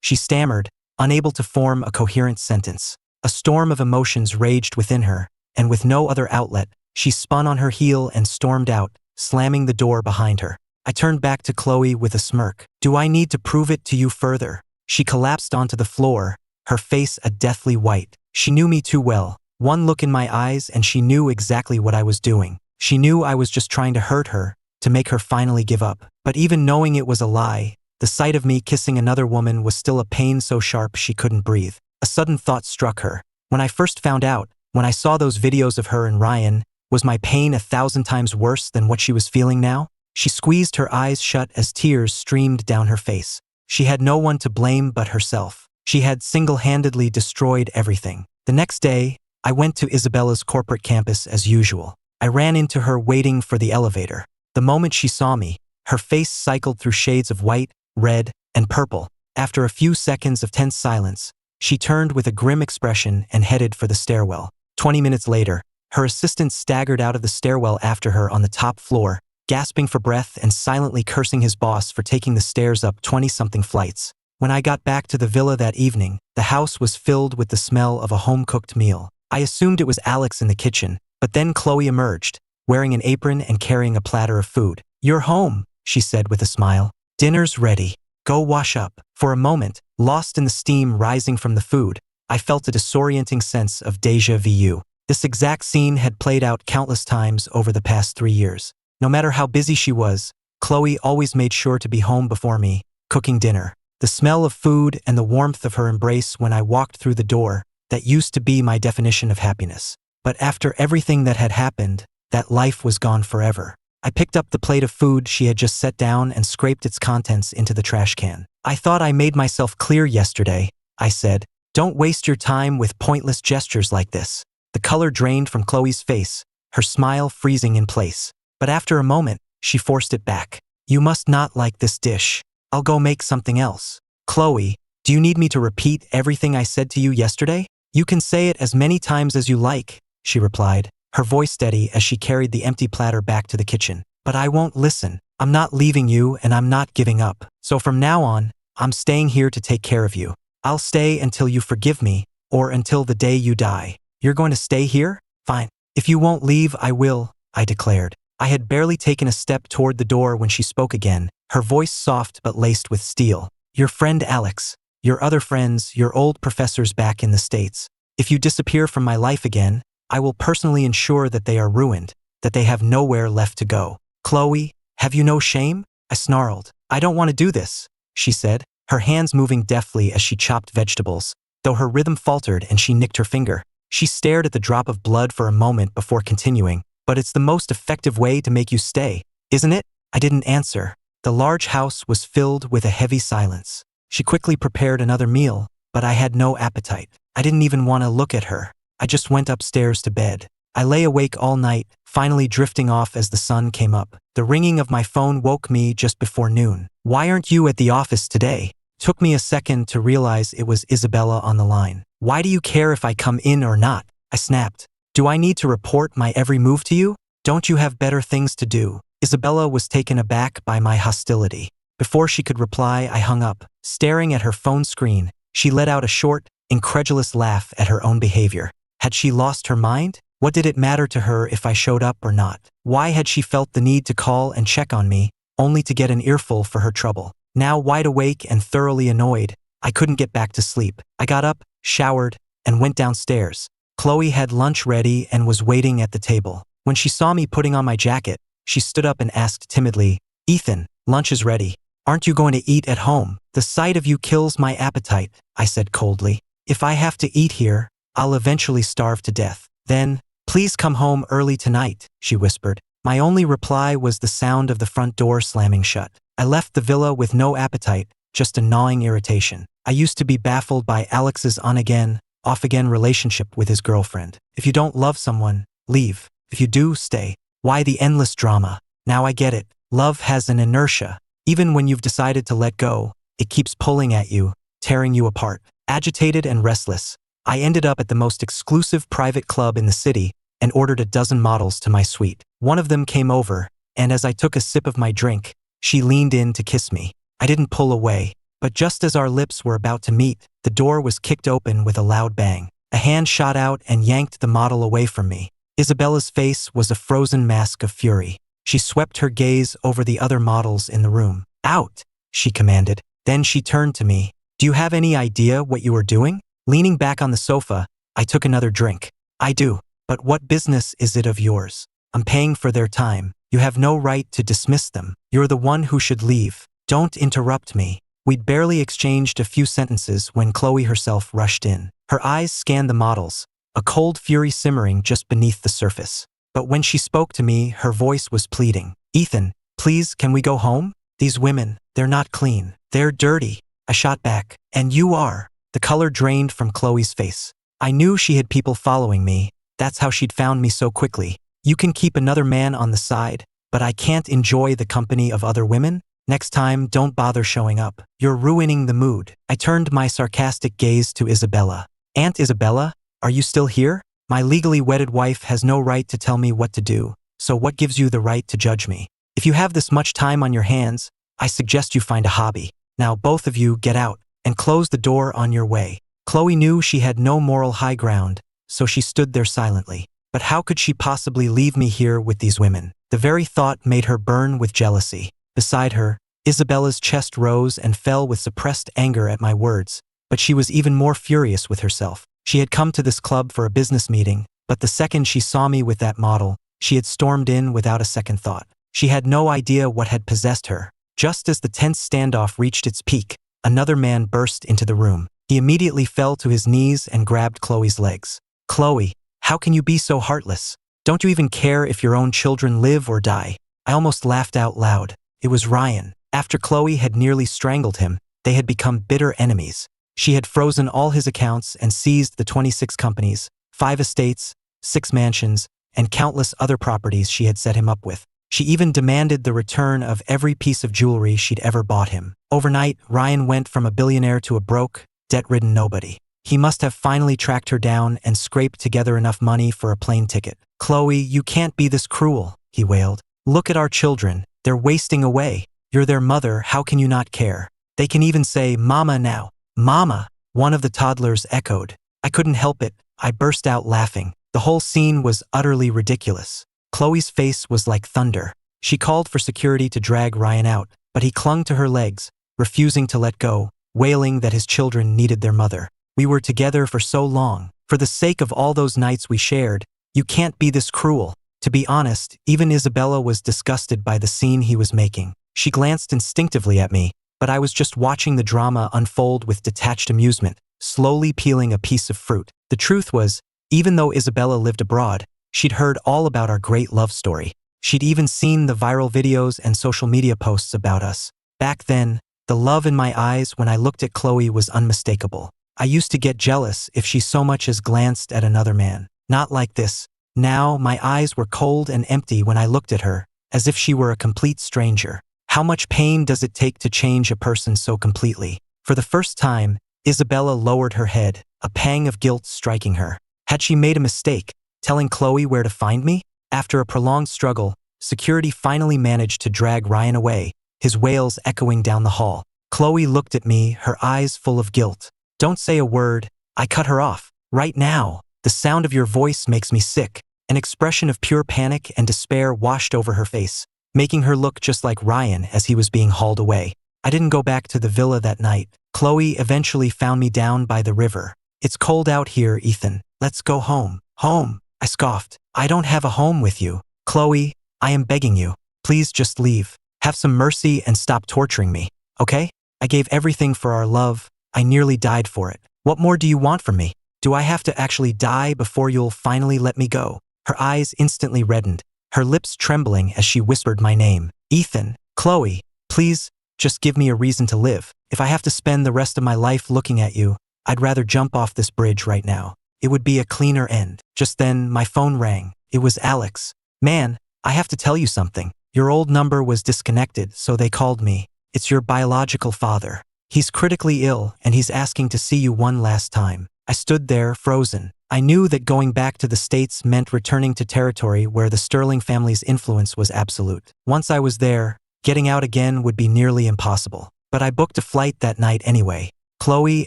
she stammered, unable to form a coherent sentence. A storm of emotions raged within her, and with no other outlet, she spun on her heel and stormed out, slamming the door behind her. I turned back to Chloe with a smirk. Do I need to prove it to you further? She collapsed onto the floor, her face a deathly white. She knew me too well. One look in my eyes and she knew exactly what I was doing. She knew I was just trying to hurt her, to make her finally give up. But even knowing it was a lie, the sight of me kissing another woman was still a pain so sharp she couldn't breathe. A sudden thought struck her. When I first found out, when I saw those videos of her and Ryan, was my pain 1,000 times worse than what she was feeling now? She squeezed her eyes shut as tears streamed down her face. She had no one to blame but herself. She had single-handedly destroyed everything. The next day, I went to Isabella's corporate campus as usual. I ran into her waiting for the elevator. The moment she saw me, her face cycled through shades of white, red, and purple. After a few seconds of tense silence, she turned with a grim expression and headed for the stairwell. 20 minutes later, her assistant staggered out of the stairwell after her on the top floor, gasping for breath and silently cursing his boss for taking the stairs up 20-something flights. When I got back to the villa that evening, the house was filled with the smell of a home-cooked meal. I assumed it was Alex in the kitchen, but then Chloe emerged, wearing an apron and carrying a platter of food. "You're home," she said with a smile. "Dinner's ready. Go wash up." For a moment, lost in the steam rising from the food, I felt a disorienting sense of déjà vu. This exact scene had played out countless times over the past 3 years. No matter how busy she was, Chloe always made sure to be home before me, cooking dinner. The smell of food and the warmth of her embrace when I walked through the door, that used to be my definition of happiness. But after everything that had happened, that life was gone forever. I picked up the plate of food she had just set down and scraped its contents into the trash can. "I thought I made myself clear yesterday," I said. "Don't waste your time with pointless gestures like this." The color drained from Chloe's face, her smile freezing in place. But after a moment, she forced it back. "You must not like this dish. I'll go make something else." "Chloe, do you need me to repeat everything I said to you yesterday?" "You can say it as many times as you like," she replied, her voice steady as she carried the empty platter back to the kitchen. "But I won't listen. I'm not leaving you and I'm not giving up. So from now on, I'm staying here to take care of you. I'll stay until you forgive me, or until the day you die." "You're going to stay here? Fine. If you won't leave, I will," I declared. I had barely taken a step toward the door when she spoke again, her voice soft but laced with steel. "Your friend Alex, your other friends, your old professors back in the States. If you disappear from my life again, I will personally ensure that they are ruined, that they have nowhere left to go." "Chloe, have you no shame?" I snarled. "I don't want to do this," she said, her hands moving deftly as she chopped vegetables, though her rhythm faltered and she nicked her finger. She stared at the drop of blood for a moment before continuing. "But it's the most effective way to make you stay, isn't it?" I didn't answer. The large house was filled with a heavy silence. She quickly prepared another meal, but I had no appetite. I didn't even want to look at her. I just went upstairs to bed. I lay awake all night, finally drifting off as the sun came up. The ringing of my phone woke me just before noon. "Why aren't you at the office today?" Took me a second to realize it was Isabella on the line. "Why do you care if I come in or not?" I snapped. "Do I need to report my every move to you? Don't you have better things to do?" Isabella was taken aback by my hostility. Before she could reply, I hung up. Staring at her phone screen, she let out a short, incredulous laugh at her own behavior. Had she lost her mind? What did it matter to her if I showed up or not? Why had she felt the need to call and check on me, only to get an earful for her trouble? Now wide awake and thoroughly annoyed, I couldn't get back to sleep. I got up, showered, and went downstairs. Chloe had lunch ready and was waiting at the table. When she saw me putting on my jacket, she stood up and asked timidly, "Ethan, lunch is ready. Aren't you going to eat at home?" "The sight of you kills my appetite," I said coldly. "If I have to eat here, I'll eventually starve to death." "Then, please come home early tonight," she whispered. My only reply was the sound of the front door slamming shut. I left the villa with no appetite, just a gnawing irritation. I used to be baffled by Alex's on-again, off-again relationship with his girlfriend. If you don't love someone, leave. If you do, stay. Why the endless drama? Now I get it. Love has an inertia. Even when you've decided to let go, it keeps pulling at you, tearing you apart. Agitated and restless, I ended up at the most exclusive private club in the city and ordered a dozen models to my suite. One of them came over, and as I took a sip of my drink, she leaned in to kiss me. I didn't pull away, but just as our lips were about to meet, the door was kicked open with a loud bang. A hand shot out and yanked the model away from me. Isabella's face was a frozen mask of fury. She swept her gaze over the other models in the room. "Out!" she commanded. Then she turned to me. "Do you have any idea what you are doing?" Leaning back on the sofa, I took another drink. "I do. But what business is it of yours? I'm paying for their time. You have no right to dismiss them. You're the one who should leave. Don't interrupt me." We'd barely exchanged a few sentences when Chloe herself rushed in. Her eyes scanned the models, a cold fury simmering just beneath the surface. But when she spoke to me, her voice was pleading. "Ethan, please, can we go home? These women, they're not clean. They're dirty." I shot back. "And you are." The color drained from Chloe's face. I knew she had people following me. That's how she'd found me so quickly. "You can keep another man on the side, but I can't enjoy the company of other women? Next time, don't bother showing up. You're ruining the mood." I turned my sarcastic gaze to Isabella. "Aunt Isabella, are you still here? My legally wedded wife has no right to tell me what to do, so what gives you the right to judge me? If you have this much time on your hands, I suggest you find a hobby. Now both of you get out and close the door on your way." Chloe knew she had no moral high ground, so she stood there silently. But how could she possibly leave me here with these women? The very thought made her burn with jealousy. Beside her, Isabella's chest rose and fell with suppressed anger at my words, but she was even more furious with herself. She had come to this club for a business meeting, but the second she saw me with that model, she had stormed in without a second thought. She had no idea what had possessed her. Just as the tense standoff reached its peak, another man burst into the room. He immediately fell to his knees and grabbed Chloe's legs. "Chloe, how can you be so heartless? Don't you even care if your own children live or die?" I almost laughed out loud. It was Ryan. After Chloe had nearly strangled him, they had become bitter enemies. She had frozen all his accounts and seized the 26 companies, 5 estates, 6 mansions, and countless other properties she had set him up with. She even demanded the return of every piece of jewelry she'd ever bought him. Overnight, Ryan went from a billionaire to a broke, debt-ridden nobody. He must have finally tracked her down and scraped together enough money for a plane ticket. "Chloe, you can't be this cruel," he wailed. "Look at our children. They're wasting away. You're their mother, how can you not care? They can even say, 'Mama' now." "Mama," one of the toddlers echoed. I couldn't help it. I burst out laughing. The whole scene was utterly ridiculous. Chloe's face was like thunder. She called for security to drag Ryan out, but he clung to her legs, refusing to let go, wailing that his children needed their mother. "We were together for so long. For the sake of all those nights we shared, you can't be this cruel." To be honest, even Isabella was disgusted by the scene he was making. She glanced instinctively at me, but I was just watching the drama unfold with detached amusement, slowly peeling a piece of fruit. The truth was, even though Isabella lived abroad, she'd heard all about our great love story. She'd even seen the viral videos and social media posts about us. Back then, the love in my eyes when I looked at Chloe was unmistakable. I used to get jealous if she so much as glanced at another man. Not like this. Now, my eyes were cold and empty when I looked at her, as if she were a complete stranger. How much pain does it take to change a person so completely? For the first time, Isabella lowered her head, a pang of guilt striking her. Had she made a mistake, telling Chloe where to find me? After a prolonged struggle, security finally managed to drag Ryan away, his wails echoing down the hall. Chloe looked at me, her eyes full of guilt. "Don't say a word," I cut her off. "Right now. The sound of your voice makes me sick." An expression of pure panic and despair washed over her face, making her look just like Ryan as he was being hauled away. I didn't go back to the villa that night. Chloe eventually found me down by the river. "It's cold out here, Ethan. Let's go home." "Home?" I scoffed. "I don't have a home with you. Chloe, I am begging you. Please just leave. Have some mercy and stop torturing me, okay? I gave everything for our love. I nearly died for it. What more do you want from me? Do I have to actually die before you'll finally let me go?" Her eyes instantly reddened, her lips trembling as she whispered my name. "Ethan, Chloe, please, Just give me a reason to live. If I have to spend the rest of my life looking at you, I'd rather jump off this bridge right now. It would be a cleaner end. Just then, my phone rang. It was Alex. Man, I have to tell you something. Your old number was disconnected, so they called me. It's your biological father. He's critically ill, and he's asking to see you one last time. I stood there, frozen. I knew that going back to the States meant returning to territory where the Sterling family's influence was absolute. Once I was there, getting out again would be nearly impossible. But I booked a flight that night anyway. Chloe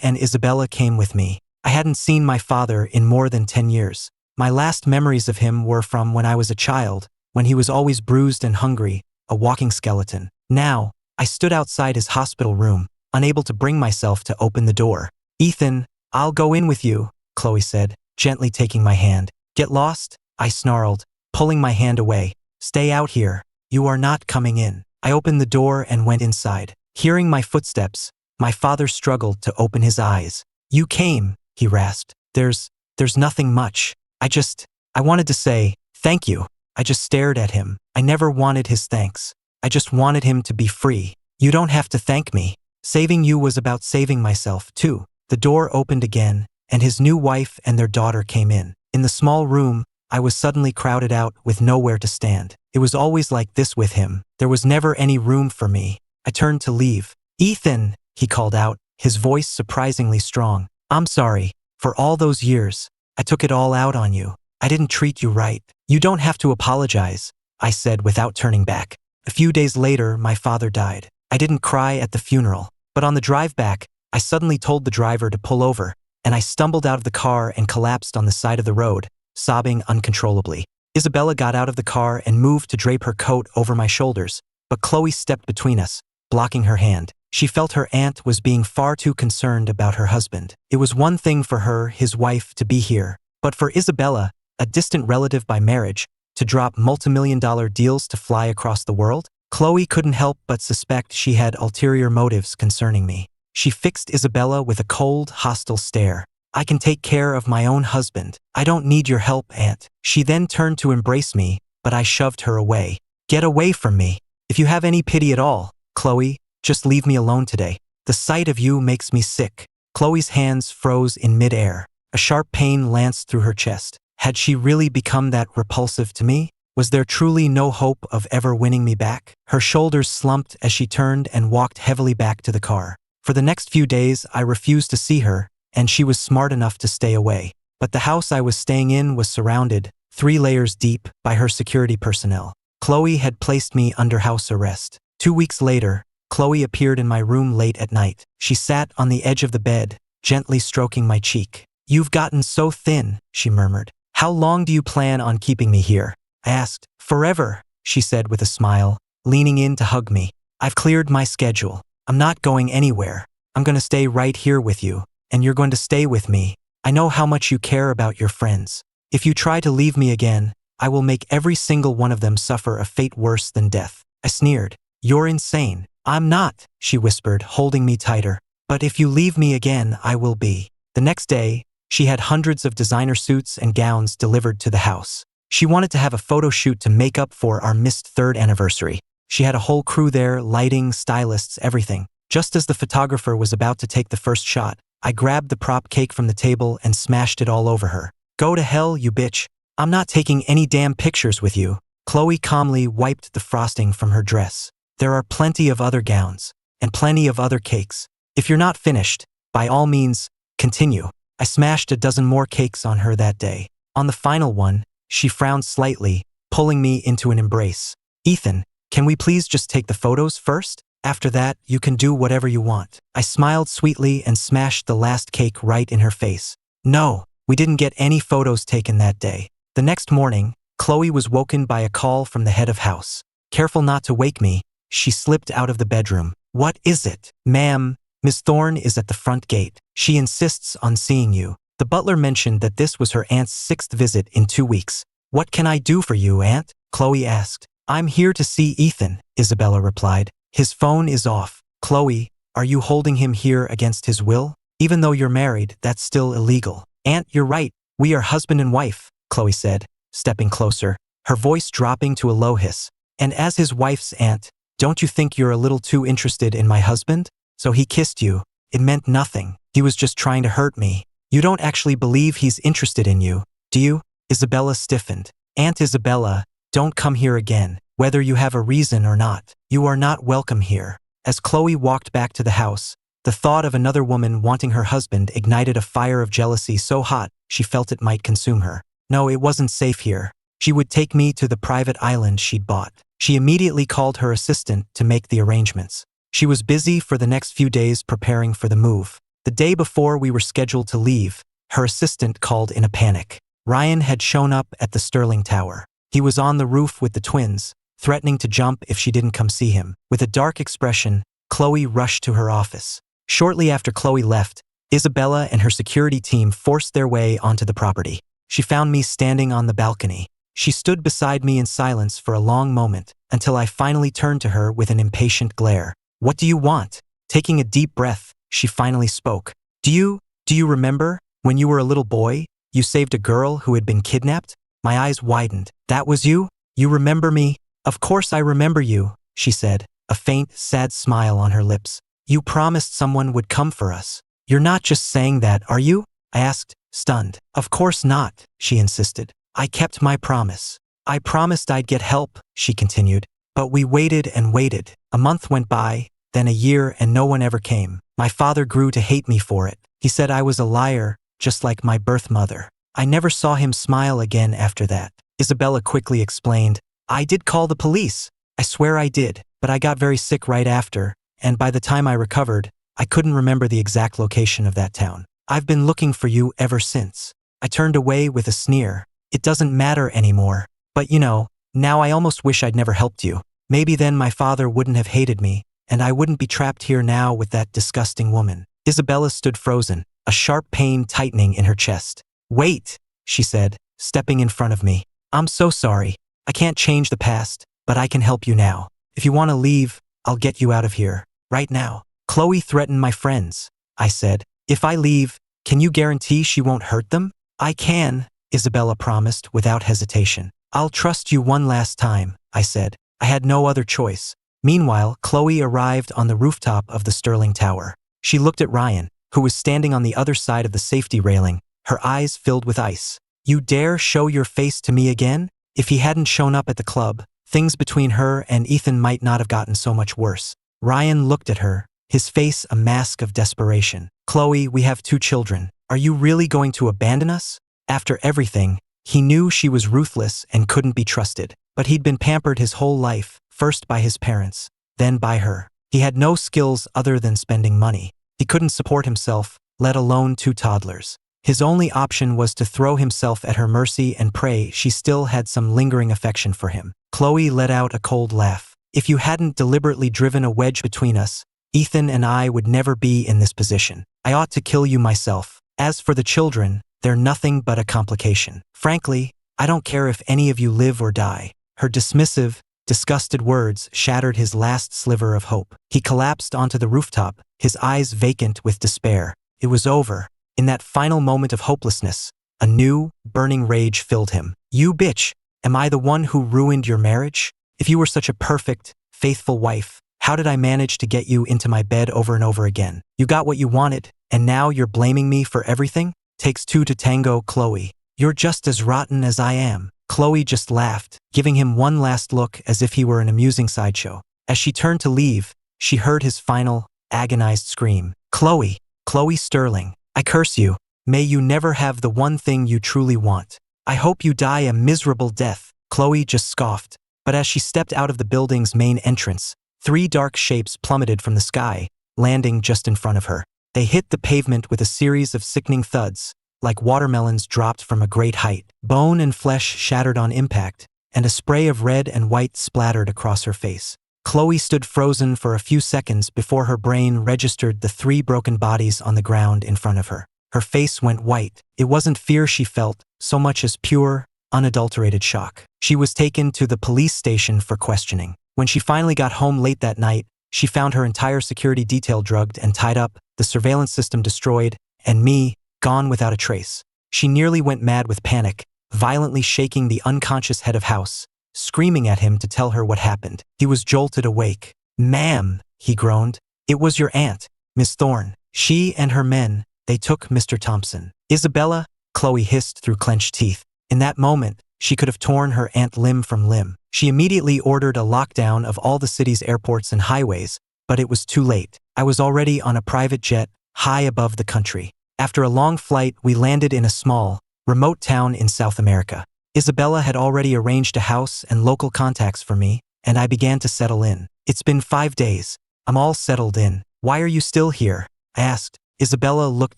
and Isabella came with me. I hadn't seen my father in more than 10 years. My last memories of him were from when I was a child, when he was always bruised and hungry, a walking skeleton. Now, I stood outside his hospital room, unable to bring myself to open the door. Ethan, I'll go in with you, Chloe said, gently taking my hand. Get lost? I snarled, pulling my hand away. Stay out here. You are not coming in. I opened the door and went inside. Hearing my footsteps, my father struggled to open his eyes. You came, he rasped. There's nothing much. I wanted to say, thank you. I just stared at him. I never wanted his thanks. I just wanted him to be free. You don't have to thank me. Saving you was about saving myself, too. The door opened again, and his new wife and their daughter came in. In the small room, I was suddenly crowded out with nowhere to stand. It was always like this with him. There was never any room for me. I turned to leave. Ethan, he called out, his voice surprisingly strong. I'm sorry. For all those years, I took it all out on you. I didn't treat you right. You don't have to apologize, I said without turning back. A few days later, my father died. I didn't cry at the funeral, but on the drive back, I suddenly told the driver to pull over, and I stumbled out of the car and collapsed on the side of the road, sobbing uncontrollably. Isabella got out of the car and moved to drape her coat over my shoulders, but Chloe stepped between us, blocking her hand. She felt her aunt was being far too concerned about her husband. It was one thing for her, his wife, to be here, but for Isabella, a distant relative by marriage, to drop multimillion-dollar deals to fly across the world? Chloe couldn't help but suspect she had ulterior motives concerning me. She fixed Isabella with a cold, hostile stare. I can take care of my own husband. I don't need your help, Aunt. She then turned to embrace me, but I shoved her away. Get away from me. If you have any pity at all, Chloe, just leave me alone today. The sight of you makes me sick. Chloe's hands froze in midair. A sharp pain lanced through her chest. Had she really become that repulsive to me? Was there truly no hope of ever winning me back? Her shoulders slumped as she turned and walked heavily back to the car. For the next few days, I refused to see her, and she was smart enough to stay away. But the house I was staying in was surrounded, 3 layers deep, by her security personnel. Chloe had placed me under house arrest. 2 weeks later, Chloe appeared in my room late at night. She sat on the edge of the bed, gently stroking my cheek. You've gotten so thin, she murmured. How long do you plan on keeping me here? I asked. Forever, she said with a smile, leaning in to hug me. I've cleared my schedule. I'm not going anywhere. I'm going to stay right here with you, and you're going to stay with me. I know how much you care about your friends. If you try to leave me again, I will make every single one of them suffer a fate worse than death. I sneered. You're insane. I'm not, she whispered, holding me tighter. But if you leave me again, I will be. The next day, she had hundreds of designer suits and gowns delivered to the house. She wanted to have a photo shoot to make up for our missed 3rd anniversary. She had a whole crew there, lighting, stylists, everything. Just as the photographer was about to take the first shot, I grabbed the prop cake from the table and smashed it all over her. Go to hell, you bitch. I'm not taking any damn pictures with you. Chloe calmly wiped the frosting from her dress. There are plenty of other gowns, and plenty of other cakes. If you're not finished, by all means, continue. I smashed a dozen more cakes on her that day. On the final one, she frowned slightly, pulling me into an embrace. Ethan, can we please just take the photos first? After that, you can do whatever you want. I smiled sweetly and smashed the last cake right in her face. No, we didn't get any photos taken that day. The next morning, Chloe was woken by a call from the head of house. Careful not to wake me, she slipped out of the bedroom. What is it? Ma'am, Miss Thorne is at the front gate. She insists on seeing you. The butler mentioned that this was her aunt's 6th visit in 2 weeks. What can I do for you, Aunt? Chloe asked. I'm here to see Ethan, Isabella replied. His phone is off. Chloe, are you holding him here against his will? Even though you're married, that's still illegal. Aunt, you're right. We are husband and wife, Chloe said, stepping closer, her voice dropping to a low hiss. And as his wife's aunt, Don't you think you're a little too interested in my husband? So he kissed you. It meant nothing. He was just trying to hurt me. You don't actually believe he's interested in you, do you? Isabella stiffened. Aunt Isabella, don't come here again, whether you have a reason or not. You are not welcome here. As Chloe walked back to the house, the thought of another woman wanting her husband ignited a fire of jealousy so hot she felt it might consume her. No, it wasn't safe here. She would take me to the private island she'd bought. She immediately called her assistant to make the arrangements. She was busy for the next few days preparing for the move. The day before we were scheduled to leave, her assistant called in a panic. Ryan had shown up at the Sterling Tower. He was on the roof with the twins, threatening to jump if she didn't come see him. With a dark expression, Chloe rushed to her office. Shortly after Chloe left, Isabella and her security team forced their way onto the property. She found me standing on the balcony. She stood beside me in silence for a long moment, until I finally turned to her with an impatient glare. What do you want? Taking a deep breath, she finally spoke. Do you remember, when you were a little boy, you saved a girl who had been kidnapped? My eyes widened. That was you? You remember me? Of course I remember you, she said, a faint, sad smile on her lips. You promised someone would come for us. You're not just saying that, are you? I asked, stunned. Of course not, she insisted. I kept my promise. I promised I'd get help, she continued. But we waited and waited. A month went by, then a year, and no one ever came. My father grew to hate me for it. He said I was a liar, just like my birth mother. I never saw him smile again after that. Isabella quickly explained. I did call the police. I swear I did, but I got very sick right after, and by the time I recovered, I couldn't remember the exact location of that town. I've been looking for you ever since. I turned away with a sneer. It doesn't matter anymore. But now I almost wish I'd never helped you. Maybe then my father wouldn't have hated me, and I wouldn't be trapped here now with that disgusting woman. Isabella stood frozen, a sharp pain tightening in her chest. Wait, she said, stepping in front of me. I'm so sorry. I can't change the past, but I can help you now. If you want to leave, I'll get you out of here, right now. Chloe threatened my friends, I said. If I leave, can you guarantee she won't hurt them? I can, Isabella promised without hesitation. I'll trust you one last time, I said. I had no other choice. Meanwhile, Chloe arrived on the rooftop of the Sterling Tower. She looked at Ryan, who was standing on the other side of the safety railing, her eyes filled with ice. You dare show your face to me again? If he hadn't shown up at the club, things between her and Ethan might not have gotten so much worse. Ryan looked at her, his face a mask of desperation. Chloe, we have 2 children. Are you really going to abandon us? After everything, he knew she was ruthless and couldn't be trusted. But he'd been pampered his whole life, first by his parents, then by her. He had no skills other than spending money. He couldn't support himself, let alone 2 toddlers. His only option was to throw himself at her mercy and pray she still had some lingering affection for him. Chloe let out a cold laugh. If you hadn't deliberately driven a wedge between us, Ethan and I would never be in this position. I ought to kill you myself. As for the children, they're nothing but a complication. Frankly, I don't care if any of you live or die. Her dismissive, disgusted words shattered his last sliver of hope. He collapsed onto the rooftop, his eyes vacant with despair. It was over. In that final moment of hopelessness, a new, burning rage filled him. You bitch! Am I the one who ruined your marriage? If you were such a perfect, faithful wife, how did I manage to get you into my bed over and over again? You got what you wanted, and now you're blaming me for everything? Takes 2 to tango, Chloe. You're just as rotten as I am. Chloe just laughed, giving him one last look as if he were an amusing sideshow. As she turned to leave, she heard his final, agonized scream. Chloe! Chloe Sterling! I curse you. May you never have the one thing you truly want. I hope you die a miserable death. Chloe just scoffed. But as she stepped out of the building's main entrance, 3 dark shapes plummeted from the sky, landing just in front of her. They hit the pavement with a series of sickening thuds, like watermelons dropped from a great height. Bone and flesh shattered on impact, and a spray of red and white splattered across her face. Chloe stood frozen for a few seconds before her brain registered the 3 broken bodies on the ground in front of her. Her face went white. It wasn't fear she felt, so much as pure, unadulterated shock. She was taken to the police station for questioning. When she finally got home late that night, she found her entire security detail drugged and tied up, the surveillance system destroyed, and me, gone without a trace. She nearly went mad with panic, violently shaking the unconscious head of house. screaming at him to tell her what happened. He was jolted awake. "Ma'am," he groaned. "It was your aunt, Miss Thorne. She and her men, they took Mr. Thompson." "Isabella," Chloe hissed through clenched teeth. In that moment, she could have torn her aunt limb from limb. She immediately ordered a lockdown of all the city's airports and highways, but it was too late. I was already on a private jet, high above the country. After a long flight, we landed in a small, remote town in South America. Isabella had already arranged a house and local contacts for me, and I began to settle in. "It's been 5 days. I'm all settled in. Why are you still here?" I asked. Isabella looked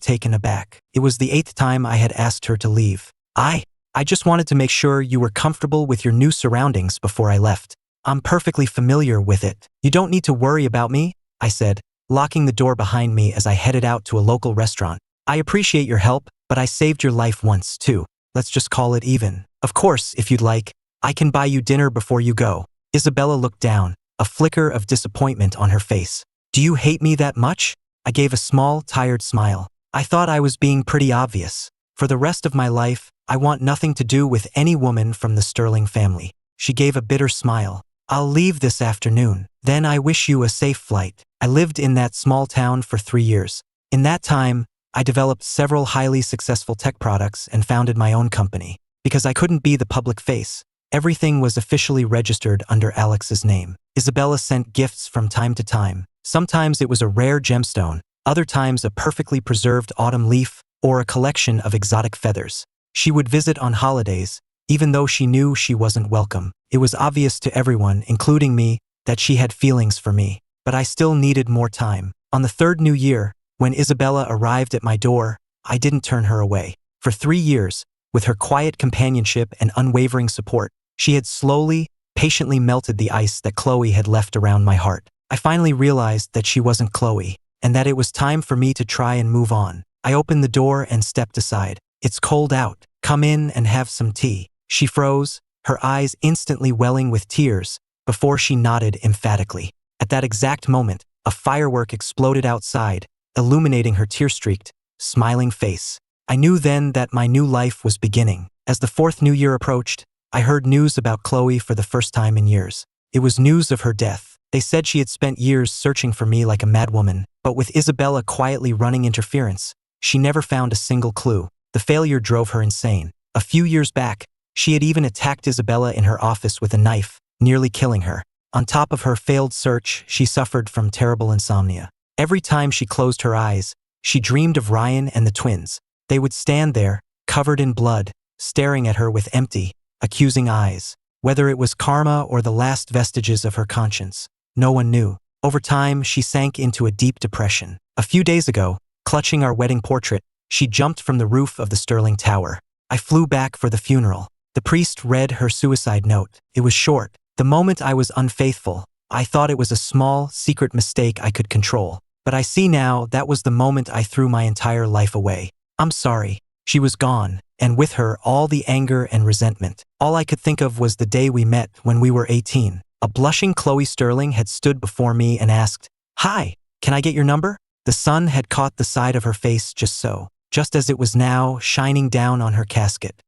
taken aback. It was the 8th time I had asked her to leave. I just wanted to make sure you were comfortable with your new surroundings before I left. I'm perfectly familiar with it. You don't need to worry about me," I said, locking the door behind me as I headed out to a local restaurant. "I appreciate your help, but I saved your life once, too. Let's just call it even. Of course, if you'd like, I can buy you dinner before you go." Isabella looked down, a flicker of disappointment on her face. "Do you hate me that much?" I gave a small, tired smile. I thought I was being pretty obvious. "For the rest of my life, I want nothing to do with any woman from the Sterling family." She gave a bitter smile. "I'll leave this afternoon. Then I wish you a safe flight." I lived in that small town for 3 years. In that time, I developed several highly successful tech products and founded my own company. Because I couldn't be the public face, everything was officially registered under Alex's name. Isabella sent gifts from time to time. Sometimes it was a rare gemstone, other times a perfectly preserved autumn leaf or a collection of exotic feathers. She would visit on holidays, even though she knew she wasn't welcome. It was obvious to everyone, including me, that she had feelings for me. But I still needed more time. On the 3rd New Year, when Isabella arrived at my door, I didn't turn her away. For 3 years, with her quiet companionship and unwavering support, she had slowly, patiently melted the ice that Chloe had left around my heart. I finally realized that she wasn't Chloe, and that it was time for me to try and move on. I opened the door and stepped aside. "It's cold out. Come in and have some tea." She froze, her eyes instantly welling with tears, before she nodded emphatically. At that exact moment, a firework exploded outside, illuminating her tear-streaked, smiling face. I knew then that my new life was beginning. As the 4th New Year approached, I heard news about Chloe for the first time in years. It was news of her death. They said she had spent years searching for me like a madwoman, but with Isabella quietly running interference, she never found a single clue. The failure drove her insane. A few years back, she had even attacked Isabella in her office with a knife, nearly killing her. On top of her failed search, she suffered from terrible insomnia. Every time she closed her eyes, she dreamed of Ryan and the twins. They would stand there, covered in blood, staring at her with empty, accusing eyes. Whether it was karma or the last vestiges of her conscience, no one knew. Over time, she sank into a deep depression. A few days ago, clutching our wedding portrait, she jumped from the roof of the Sterling Tower. I flew back for the funeral. The priest read her suicide note. It was short. "The moment I was unfaithful, I thought it was a small, secret mistake I could control. But I see now that was the moment I threw my entire life away. I'm sorry." She was gone, and with her all the anger and resentment. All I could think of was the day we met when we were 18. A blushing Chloe Sterling had stood before me and asked, "Hi, can I get your number?" The sun had caught the side of her face just as it was now shining down on her casket.